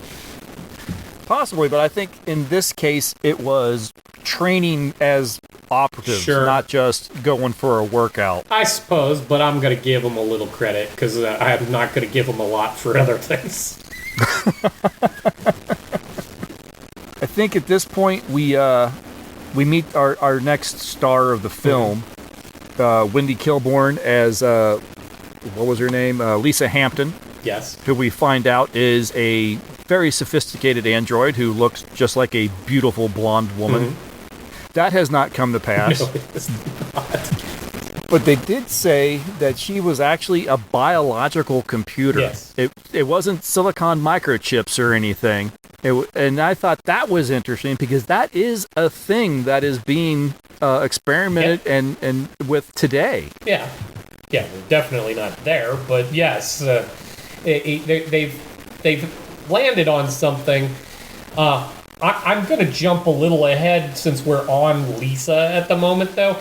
S2: Possibly, but I think in this case it was training as operatives, not just going for a workout.
S3: I suppose, but I'm going to give them a little credit because I'm not going to give them a lot for other things.
S2: I think at this point we meet our next star of the film, Wendy Kilborn as what was her name? Lisa Hampton.
S3: Yes.
S2: Who we find out is a very sophisticated android who looks just like a beautiful blonde woman. That has not come to pass.
S3: No, it's not.
S2: But they did say that she was actually a biological computer.
S3: Yes.
S2: It wasn't silicon microchips or anything. And I thought that was interesting because that is a thing that is being experimented and with today.
S3: Yeah. Yeah, we're definitely not there, but yes, they've landed on something. I'm going to jump a little ahead since we're on Lisa at the moment, though.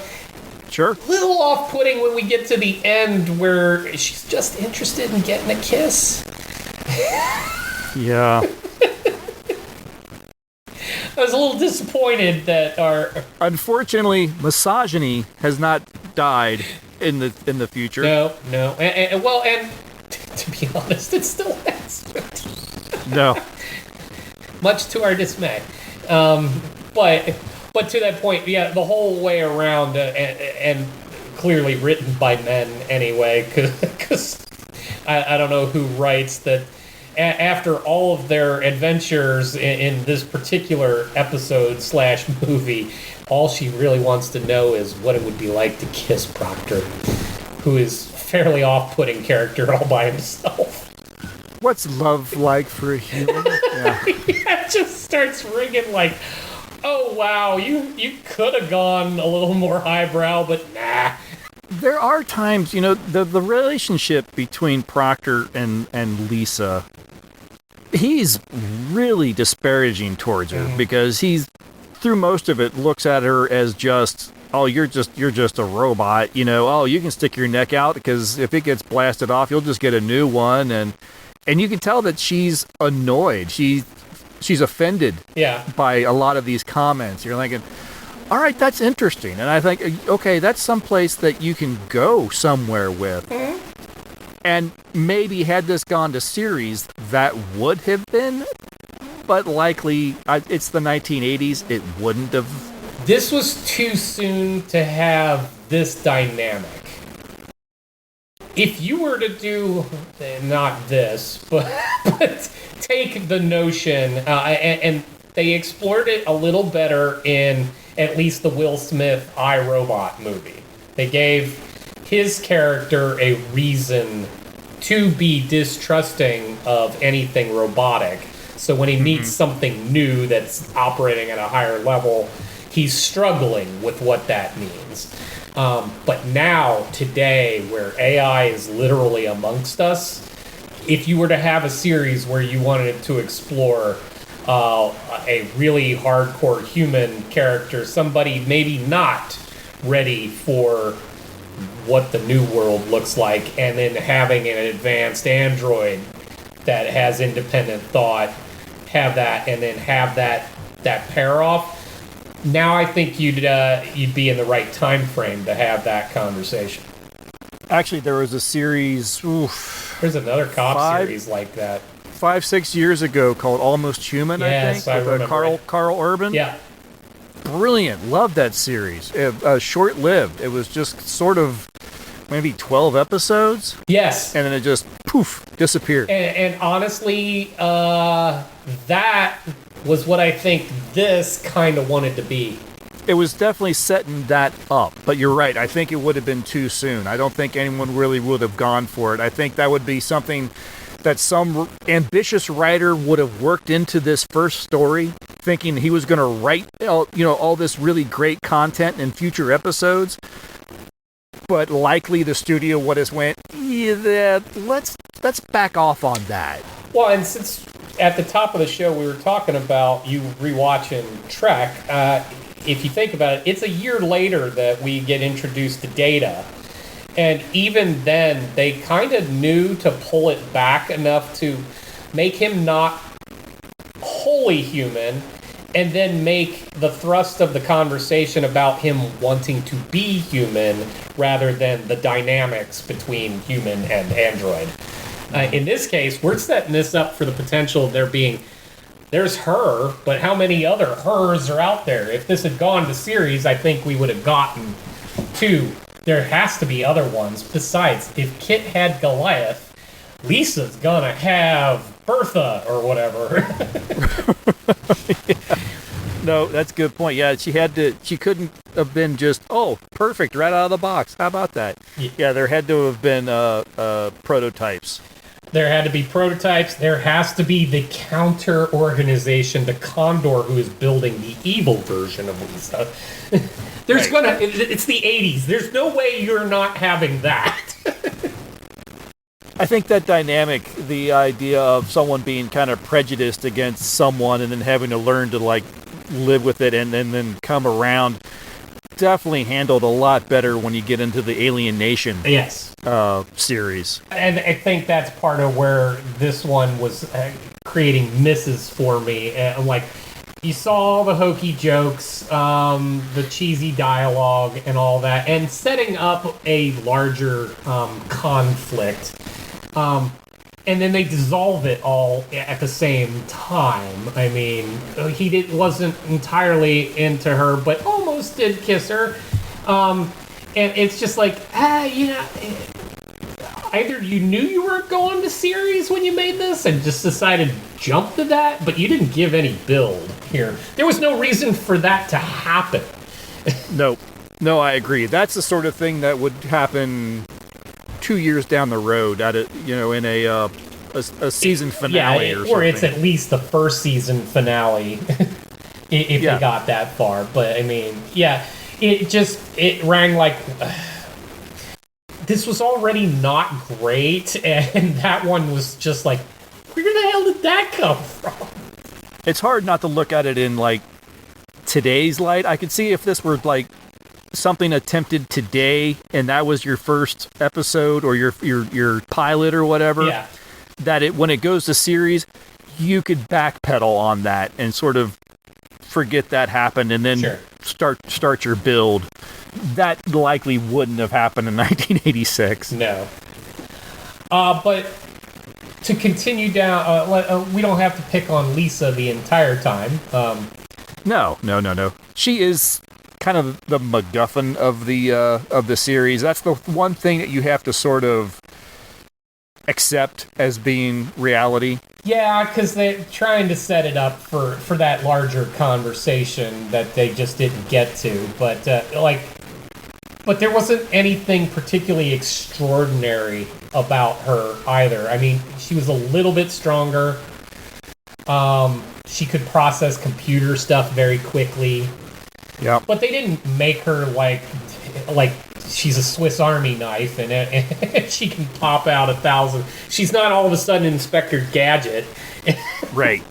S2: Sure.
S3: Little off-putting when we get to the end where she's just interested in getting a kiss.
S2: Yeah.
S3: I was a little disappointed that our...
S2: Unfortunately, misogyny has not died in the future.
S3: No. And to be honest, it still hasn't.
S2: No.
S3: Much to our dismay. But to that point, yeah, the whole way around, and clearly written by men anyway, because I don't know who writes that after all of their adventures in this particular episode / movie, all she really wants to know is what it would be like to kiss Proctor, who is a fairly off-putting character all by himself.
S2: What's love like for a human? Yeah.
S3: It just starts ringing like, oh wow, you could have gone a little more highbrow, but nah.
S2: There are times, the relationship between Proctor and Lisa, he's really disparaging towards her because he's, through most of it, looks at her as just, oh, you're just a robot, oh, you can stick your neck out because if it gets blasted off, you'll just get a new one, and you can tell that she's annoyed. She's offended by a lot of these comments. You're thinking, all right, that's interesting. And I think, okay, that's someplace that you can go somewhere with. And maybe had this gone to series, that would have been, but likely, it's the 1980s, it wouldn't have.
S3: This was too soon to have this dynamic. If you were to do, not this, but take the notion, and they explored it a little better in at least the Will Smith I, Robot movie. They gave his character a reason to be distrusting of anything robotic. So when he meets something new that's operating at a higher level, he's struggling with what that means. But now, today, where AI is literally amongst us, if you were to have a series where you wanted to explore a really hardcore human character, somebody maybe not ready for what the new world looks like, and then having an advanced android that has independent thought, have that, and then have that pair off, now I think you'd be in the right time frame to have that conversation.
S2: Actually, there was a series.
S3: There's another cop series like that
S2: 5-6 years ago called Almost Human.
S3: Yes,
S2: I think, with
S3: remember
S2: Carl Urban.
S3: Yeah,
S2: Brilliant. Loved that series. Short-lived. It was just sort of maybe 12 episodes.
S3: yes.
S2: And then it just poof disappeared.
S3: And honestly, that was what I think this kind of wanted to be.
S2: It was definitely setting that up, but you're right. I think it would have been too soon. I don't think anyone really would have gone for it. I think that would be something that some ambitious writer would have worked into this first story, thinking he was going to write, all this really great content in future episodes. But likely the studio would have went, let's back off on that.
S3: Well, and since at the top of the show we were talking about you rewatching Trek, if you think about it, it's a year later that we get introduced to Data. And even then, they kind of knew to pull it back enough to make him not wholly human, and then make the thrust of the conversation about him wanting to be human rather than the dynamics between human and android. In this case, we're setting this up for the potential of there being, there's her, but how many other hers are out there? If this had gone to series, I think we would have gotten two. There has to be other ones. Besides, if Kit had Goliath, Lisa's gonna have Bertha or whatever.
S2: No, that's a good point. Yeah, she couldn't have been just, oh, perfect, right out of the box. How about that? Yeah, there had to have been prototypes.
S3: There had to be prototypes. There has to be the counter organization, the Condor, who is building the evil version of Lisa. It's the 80s. There's no way you're not having that.
S2: I think that dynamic, the idea of someone being kind of prejudiced against someone and then having to learn to like live with it and then come around, definitely handled a lot better when you get into the Alien Nation series.
S3: And I think that's part of where this one was creating misses for me. Like, you saw all the hokey jokes, the cheesy dialogue and all that, and setting up a larger conflict. And then they dissolve it all at the same time. I mean, he wasn't entirely into her, but almost did kiss her. And it's just like, either you knew you weren't going to series when you made this and just decided to jump to that, but you didn't give any build here. There was no reason for that to happen.
S2: No, I agree. That's the sort of thing that would happen 2 years down the road in a season finale or something.
S3: Or it's at least the first season finale if you got that far. But I mean, it rang like this was already not great, and that one was just like, where the hell did that come from?
S2: It's hard not to look at it in like today's light. I could see if this were like something attempted today and that was your first episode or your pilot or whatever, that when it goes to series, you could backpedal on that and sort of forget that happened and then start your build. That likely wouldn't have happened in 1986.
S3: No. But to continue down, we don't have to pick on Lisa the entire time.
S2: No. She is kind of the MacGuffin of the series. That's the one thing that you have to sort of accept as being reality. Yeah,
S3: because they're trying to set it up for that larger conversation that they just didn't get to. But but there wasn't anything particularly extraordinary about her either. I mean, she was a little bit stronger. She could process computer stuff very quickly.
S2: Yeah.
S3: But they didn't make her like she's a Swiss Army knife and she can pop out 1,000. She's not all of a sudden Inspector Gadget.
S2: Right.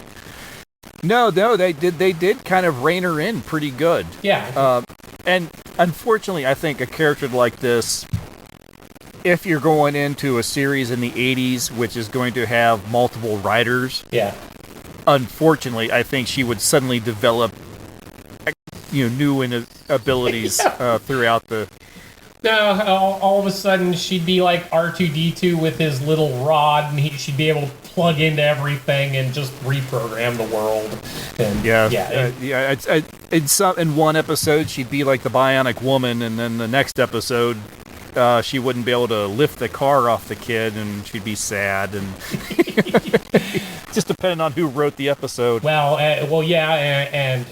S2: No, they did kind of rein her in pretty good.
S3: Yeah.
S2: And unfortunately, I think a character like this, if you're going into a series in the 80s, which is going to have multiple writers, unfortunately, I think she would suddenly develop new abilities throughout the...
S3: No, all of a sudden she'd be like R2-D2 with his little rod, and she'd be able to plug into everything and just reprogram the world. And in one episode she'd be like the Bionic Woman, and then the next episode she wouldn't be able to lift the car off the kid, and she'd be sad, and just depending on who wrote the episode. And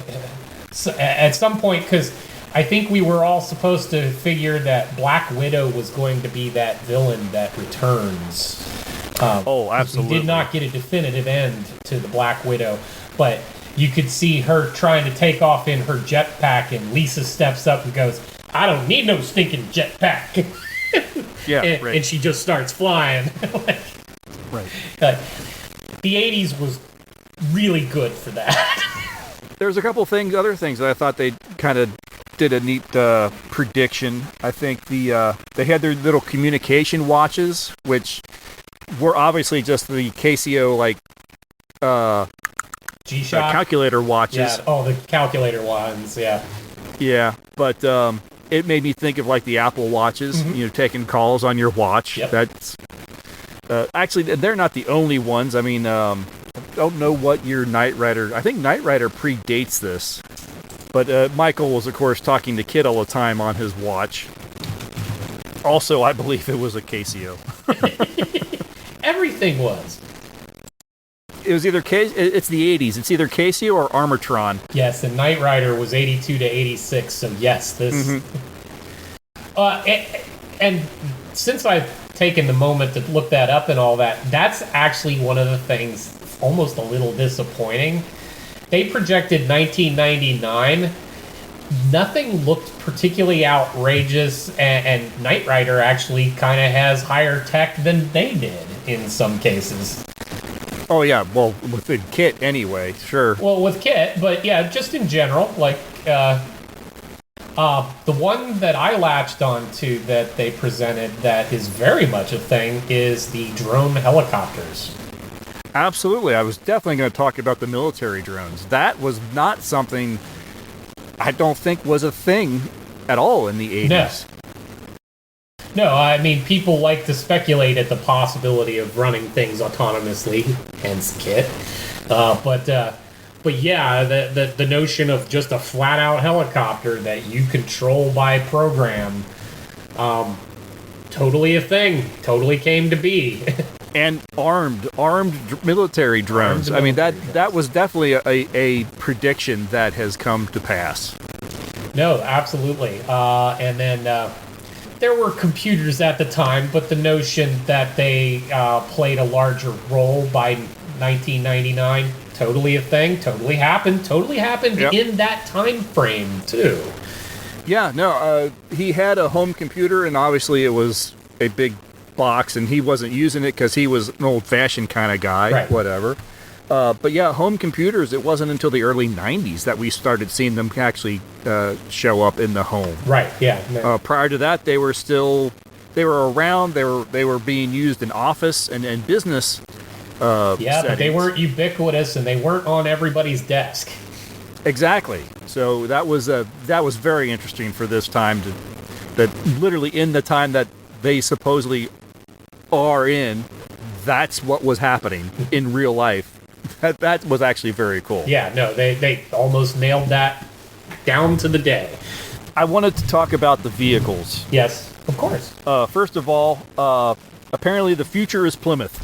S3: so at some point, because I think we were all supposed to figure that Black Widow was going to be that villain that returns.
S2: Absolutely.
S3: We did not get a definitive end to the Black Widow, but you could see her trying to take off in her jetpack, and Lisa steps up and goes, "I don't need no stinking jetpack." And she just starts flying.
S2: Right.
S3: The 80s was really good for that.
S2: There's a couple other things that I thought they kind of did a neat prediction. I think they had their little communication watches, which were obviously just the Casio
S3: G-Shock
S2: calculator watches.
S3: Yeah. The calculator ones. Yeah.
S2: Yeah, but it made me think of like the Apple watches. Mm-hmm. Taking calls on your watch.
S3: Yep.
S2: That's actually they're not the only ones. I mean. I don't know what year Knight Rider... I think Knight Rider predates this. But Michael was, of course, talking to Kid all the time on his watch. Also, I believe it was a Casio.
S3: Everything was.
S2: It was either it's the 80s. It's either Casio or Armatron.
S3: Yes, and Knight Rider was 82 to 86. So yes, this. And since I've taken the moment to look that up and all that, that's actually one of the things almost a little disappointing. They projected 1999. Nothing looked particularly outrageous, and Knight Rider actually kind of has higher tech than they did in some cases.
S2: Oh, yeah. Well, with the kit anyway, sure.
S3: Well, with kit, but yeah, just in general, like, the one that I latched onto that they presented that is very much a thing is the drone helicopters.
S2: Absolutely. I was definitely going to talk about the military drones. That was not something I don't think was a thing at all in the 80s.
S3: No, I mean, people like to speculate at the possibility of running things autonomously, hence kit. But yeah, the notion of just a flat-out helicopter that you control by program, totally a thing, totally came to be.
S2: And armed military drones. I mean, that was definitely a prediction that has come to pass.
S3: No, absolutely. And then there were computers at the time, but the notion that they played a larger role by 1999, totally a thing, totally happened yep. In that time frame, too.
S2: Yeah, no, he had a home computer, and obviously it was a big box, and he wasn't using it because he was an old-fashioned kind of guy,
S3: right.
S2: Whatever. But yeah, home computers, it wasn't until the early 90s that we started seeing them actually show up in the home.
S3: Right, yeah. No.
S2: Prior to that, they were around, they were being used in office and business
S3: yeah,
S2: settings.
S3: But they weren't ubiquitous, and they weren't on everybody's desk.
S2: Exactly. So that was very interesting for this time, that literally in the time that they supposedly are in, that's what was happening in real life. That was actually very cool.
S3: Yeah, no, they almost nailed that down to the day.
S2: I wanted to talk about the vehicles.
S3: Yes, of course.
S2: First of all, apparently the future is Plymouth.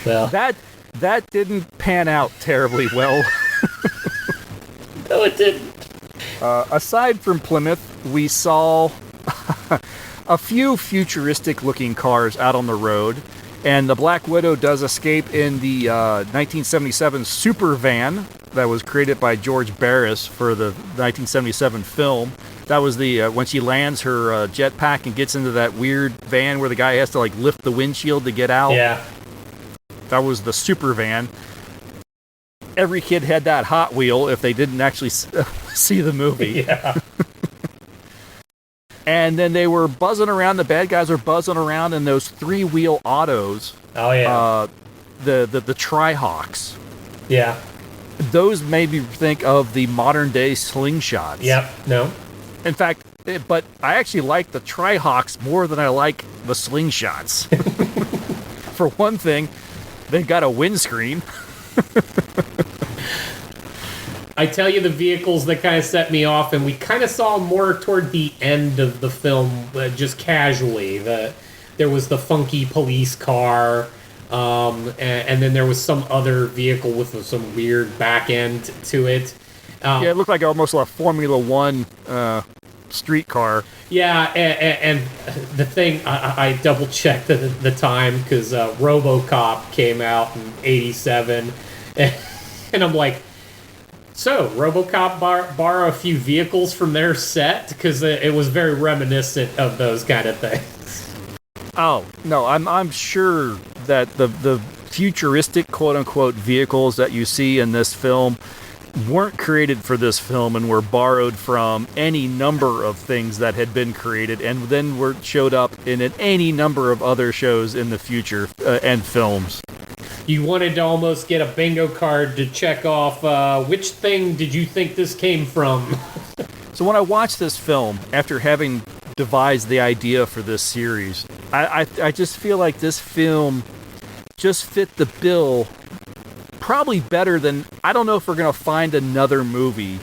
S3: Well,
S2: that didn't pan out terribly well.
S3: No, it didn't.
S2: Aside from Plymouth, we saw a few futuristic-looking cars out on the road, and the Black Widow does escape in the 1977 super van that was created by George Barris for the 1977 film. That was the when she lands her jetpack and gets into that weird van where the guy has to like lift the windshield to get out.
S3: Yeah.
S2: That was the super van. Every kid had that Hot Wheel if they didn't actually see the movie.
S3: Yeah.
S2: And then they were buzzing around. The bad guys were buzzing around in those three-wheel autos.
S3: Oh yeah.
S2: The Tri-Hawks.
S3: Yeah.
S2: Those made me think of the modern-day slingshots.
S3: Yep. No.
S2: In fact, but I actually like the Tri-Hawks more than I like the slingshots. For one thing, they've got a windscreen.
S3: I tell you, the vehicles that kind of set me off, and we kind of saw more toward the end of the film, just casually. There was the funky police car, and then there was some other vehicle with some weird back end to it.
S2: Yeah, it looked like almost a Formula One street car.
S3: Yeah, and the thing, I double-checked the time, because RoboCop came out in 87, and I'm like, so, RoboCop borrow a few vehicles from their set? Because it was very reminiscent of those kind of things.
S2: Oh, no, I'm sure that the futuristic quote-unquote vehicles that you see in this film weren't created for this film and were borrowed from any number of things that had been created and then showed up in any number of other shows in the future and films.
S3: You wanted to almost get a bingo card to check off which thing did you think this came from?
S2: So when I watched this film, after having devised the idea for this series, I just feel like this film just fit the bill probably better than... I don't know if we're going to find another movie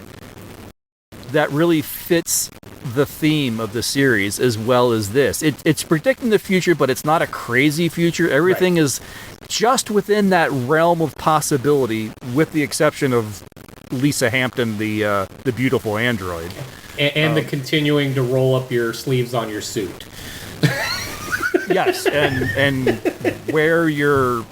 S2: that really fits the theme of the series as well as this. It's predicting the future, but it's not a crazy future. Everything is just within that realm of possibility, with the exception of Lisa Hampton, the beautiful android.
S3: And the continuing to roll up your sleeves on your suit.
S2: Yes, and wear your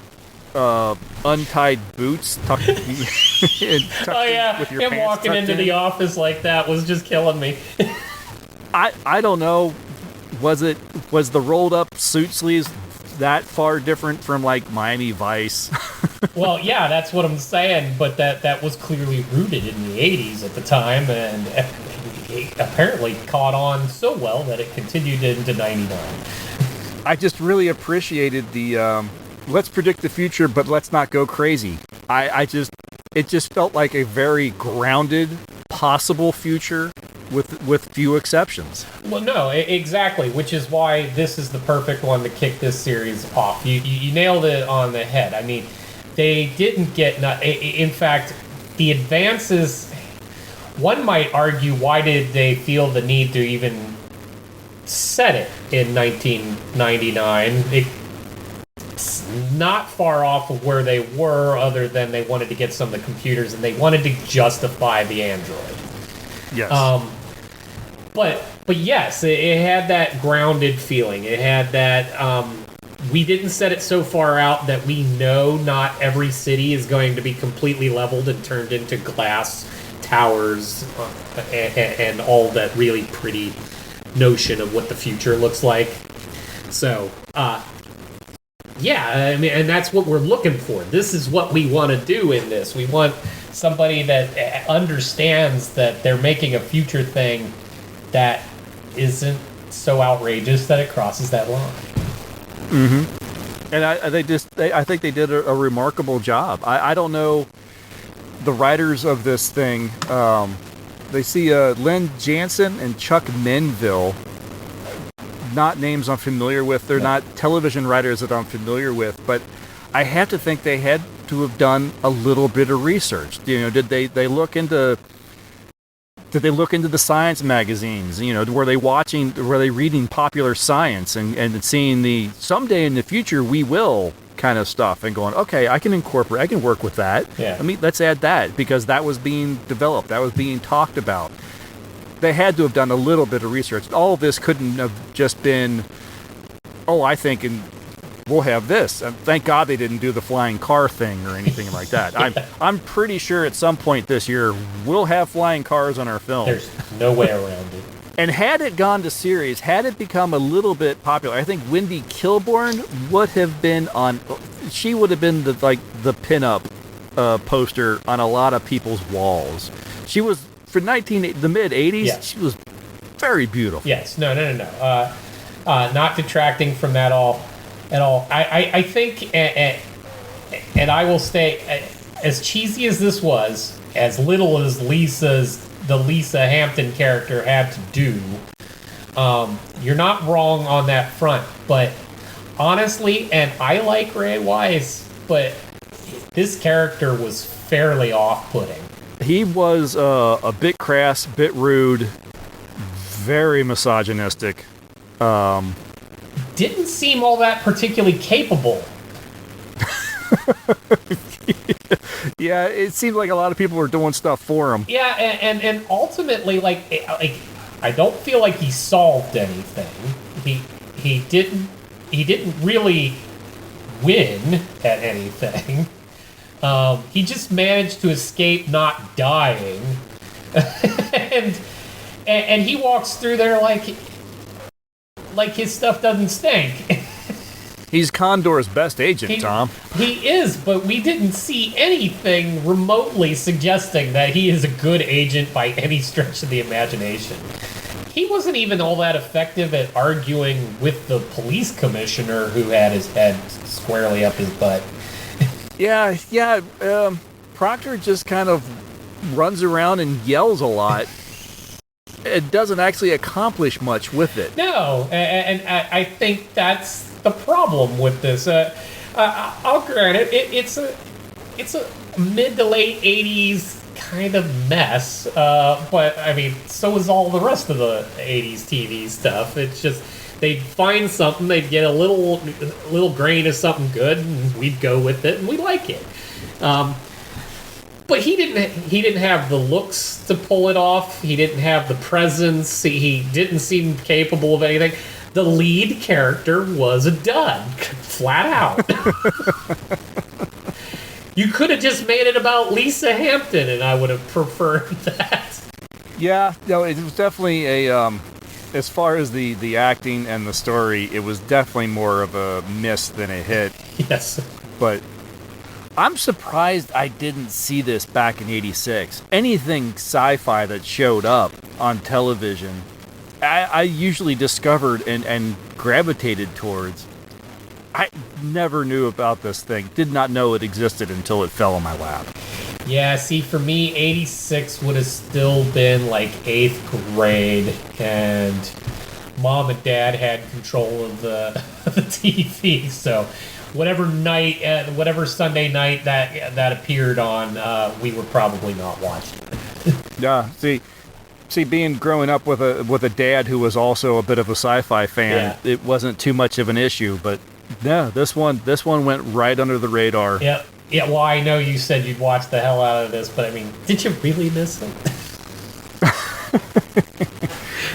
S2: untied boots tucked in with your
S3: him
S2: pants
S3: walking
S2: tucked
S3: into
S2: in.
S3: the office like that was just killing me.
S2: I don't know. Was the rolled up suit sleeves that far different from like Miami Vice?
S3: Well, yeah, that's what I'm saying, but that was clearly rooted in the 80s at the time, and it apparently caught on so well that it continued into 99.
S2: I just really appreciated the let's predict the future, but let's not go crazy. It just felt like a very grounded, possible future with few exceptions.
S3: Well, no, exactly, which is why this is the perfect one to kick this series off. You nailed it on the head. I mean, they didn't get... In fact, the advances... One might argue, why did they feel the need to even set it in 1999? It's not far off of where they were, other than they wanted to get some of the computers, and they wanted to justify the android.
S2: Yes.
S3: But yes, it had that grounded feeling. It had that, we didn't set it so far out that we know not every city is going to be completely leveled and turned into glass towers and all that really pretty notion of what the future looks like. So, yeah, I mean, and that's what we're looking for. This is what we want to do in this. We want somebody that understands that they're making a future thing that isn't so outrageous that it crosses that line.
S2: Mm-hmm. And I think they did a remarkable job. I don't know the writers of this thing. They see Len Jansen and Chuck Menville, not names I'm familiar with. They're not television writers that I'm familiar with, but I have to think they had to have done a little bit of research. You know, did they look into the science magazines? You know, were they reading popular science and seeing the someday in the future we will kind of stuff and going, okay, I can work with that.
S3: Yeah.
S2: Let's add that, because that was being developed, that was being talked about. They had to have done a little bit of research. All of this couldn't have just been, I think we'll have this. Thank God they didn't do the flying car thing or anything like that. I'm pretty sure at some point this year we'll have flying cars on our film.
S3: There's no way around it.
S2: And had it gone to series, had it become a little bit popular, I think Wendy Kilborn would have been she would have been the pinup poster on a lot of people's walls. She was, for the mid-'80s,
S3: Yeah.
S2: She was very beautiful.
S3: Yes, no. Not detracting from that at all. I think, and I will say, as cheesy as this was, as little as the Lisa Hampton character had to do, you're not wrong on that front. But honestly, and I like Ray Wise, but this character was fairly off-putting.
S2: He was a bit crass, bit rude, very misogynistic.
S3: Didn't seem all that particularly capable.
S2: Yeah, it seemed like a lot of people were doing stuff for him.
S3: Yeah, and ultimately, like I don't feel like he solved anything. He didn't really win at anything. He just managed to escape not dying, and he walks through there like his stuff doesn't stink.
S2: He's Condor's best agent, Tom.
S3: He is, but we didn't see anything remotely suggesting that he is a good agent by any stretch of the imagination. He wasn't even all that effective at arguing with the police commissioner who had his head squarely up his butt.
S2: Yeah. Proctor just kind of runs around and yells a lot. It doesn't actually accomplish much with it.
S3: No, and I think that's the problem with this. I'll grant it. It's a mid to late 80s kind of mess. But I mean, so is all the rest of the 80s TV stuff. It's just they'd find something, they'd get a little grain of something good, and we'd go with it, and we like it. But he didn't have the looks to pull it off. He didn't have the presence. He didn't seem capable of anything. The lead character was a dud, flat out. You could have just made it about Lisa Hampton, and I would have preferred that.
S2: Yeah, no, it was definitely a, as far as the acting and the story, it was definitely more of a miss than a hit.
S3: Yes.
S2: But I'm surprised I didn't see this back in '86. Anything sci-fi that showed up on television, I usually discovered and gravitated towards. I never knew about this thing. Did not know it existed until it fell on my lap.
S3: Yeah, see, for me, 86 would have still been like 8th grade, and Mom and Dad had control of the TV, so whatever Sunday night that appeared on, we were probably not watching it.
S2: Yeah, see, growing up with a dad who was also a bit of a sci-fi fan, It wasn't too much of an issue, but no, this one went right under the radar.
S3: Yep. Yeah, well, I know you said you'd watch the hell out of this, but I mean, did you really miss it?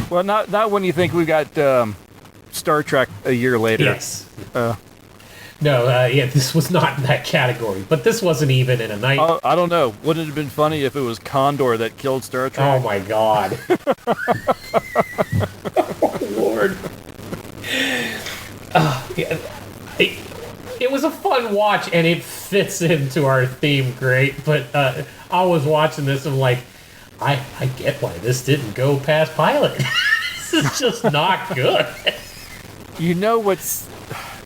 S2: Well, not when you think we got Star Trek a year later.
S3: Yes. This was not in that category, but this wasn't even in a night.
S2: I don't know. Wouldn't it have been funny if it was Condor that killed Star Trek?
S3: Oh my God. Oh Lord. It was a fun watch, and it fits into our theme great, but I was watching this and I'm like, I get why this didn't go past pilot. This is just not good.
S2: You know what's...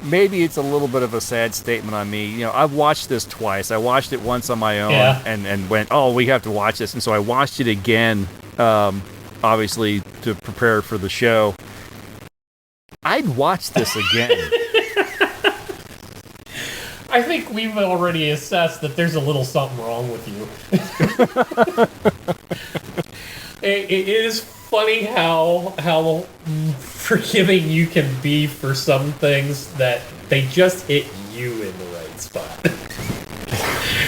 S2: Maybe it's a little bit of a sad statement on me. You know, I've watched this twice. I watched it once on my own and went, oh, we have to watch this. And so I watched it again, obviously, to prepare for the show. I'd watch this again.
S3: I think we've already assessed that there's a little something wrong with you. It is funny how forgiving you can be for some things that they just hit you in the right spot.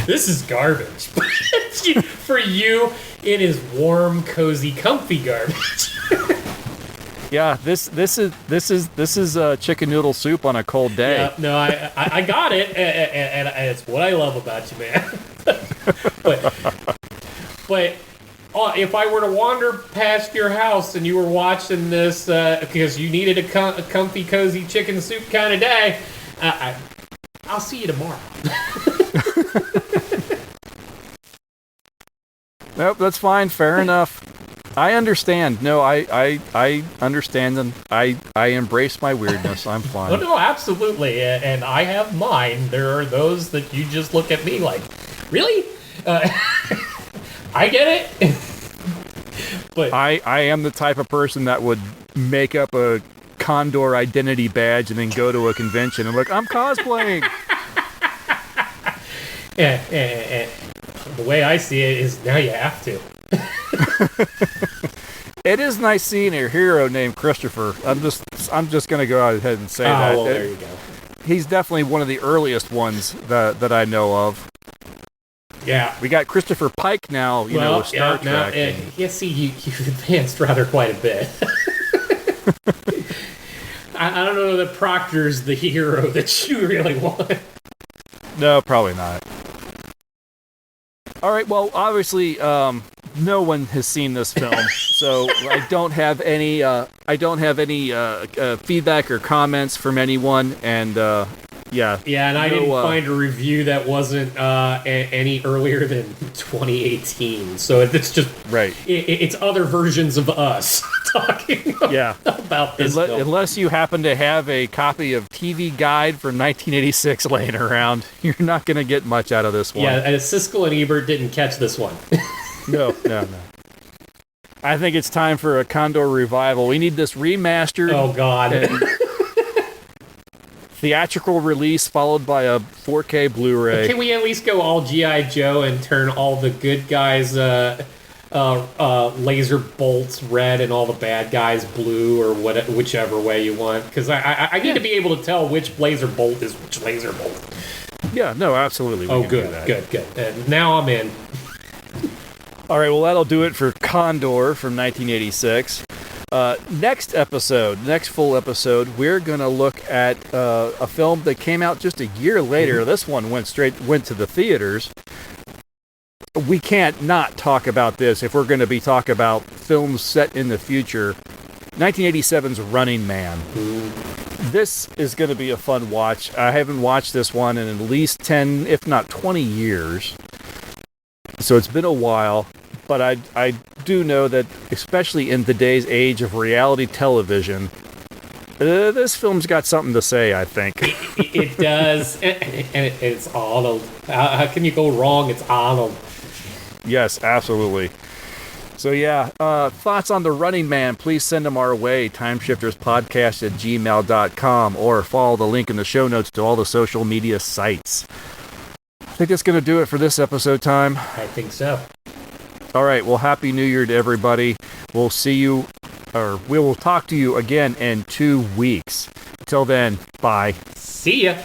S3: This is garbage. For you, it is warm, cozy, comfy garbage.
S2: Yeah, this is chicken noodle soup on a cold day.
S3: Yeah, no, I got it, and it's what I love about you, man. but if I were to wander past your house and you were watching this because you needed a comfy, cozy chicken soup kind of day, I'll see you tomorrow.
S2: Nope, that's fine. Fair enough. I understand. No, I understand, and I embrace my weirdness. I'm fine.
S3: Oh, no, absolutely. And I have mine. There are those that you just look at me like, really? I get it. But
S2: I am the type of person that would make up a Condor identity badge and then go to a convention and look, I'm cosplaying.
S3: And the way I see it is now you have to.
S2: It is nice seeing a hero named Christopher. I'm just going to go ahead and say that.
S3: Well, there you go.
S2: He's definitely one of the earliest ones that I know of.
S3: Yeah.
S2: We got Christopher Pike now, with Star Trek.
S3: See, you've advanced rather quite a bit. I don't know that Proctor's the hero that you really want.
S2: No, probably not. All right, well, obviously, no one has seen this film, so I don't have any feedback or comments from anyone, and yeah.
S3: Yeah, and I didn't find a review that wasn't any earlier than 2018, so it's just
S2: right.
S3: It's other versions of us talking about this film.
S2: Unless you happen to have a copy of TV Guide from 1986 laying around, you're not going to get much out of this one.
S3: Yeah, and Siskel and Ebert didn't catch this one.
S2: No. I think it's time for a Condor revival. We need this remastered.
S3: Oh, God.
S2: Theatrical release followed by a 4K Blu-ray.
S3: Can we at least go all G.I. Joe and turn all the good guys laser bolts red and all the bad guys blue, or whichever way you want. Because I need to be able to tell which laser bolt is which laser bolt.
S2: Yeah, no, absolutely.
S3: Oh, good. And now I'm in.
S2: All right, well, that'll do it for Condor from 1986. Next full episode, we're going to look at a film that came out just a year later. This one went to the theaters. We can't not talk about this if we're going to be talking about films set in the future. 1987's Running Man. This is going to be a fun watch. I haven't watched this one in at least 10, if not 20 years. So it's been a while. But I do know that, especially in today's age of reality television, this film's got something to say, I think.
S3: It does. And it's Arnold. How can you go wrong? It's Arnold.
S2: Yes, absolutely. So yeah, thoughts on The Running Man, please send them our way, timeshifterspodcast@gmail.com, or follow the link in the show notes to all the social media sites. I think that's going to do it for this episode, Time.
S3: I think so.
S2: All right, well, Happy New Year to everybody. We'll see you, or we will talk to you again in 2 weeks. Till then, bye.
S3: See ya.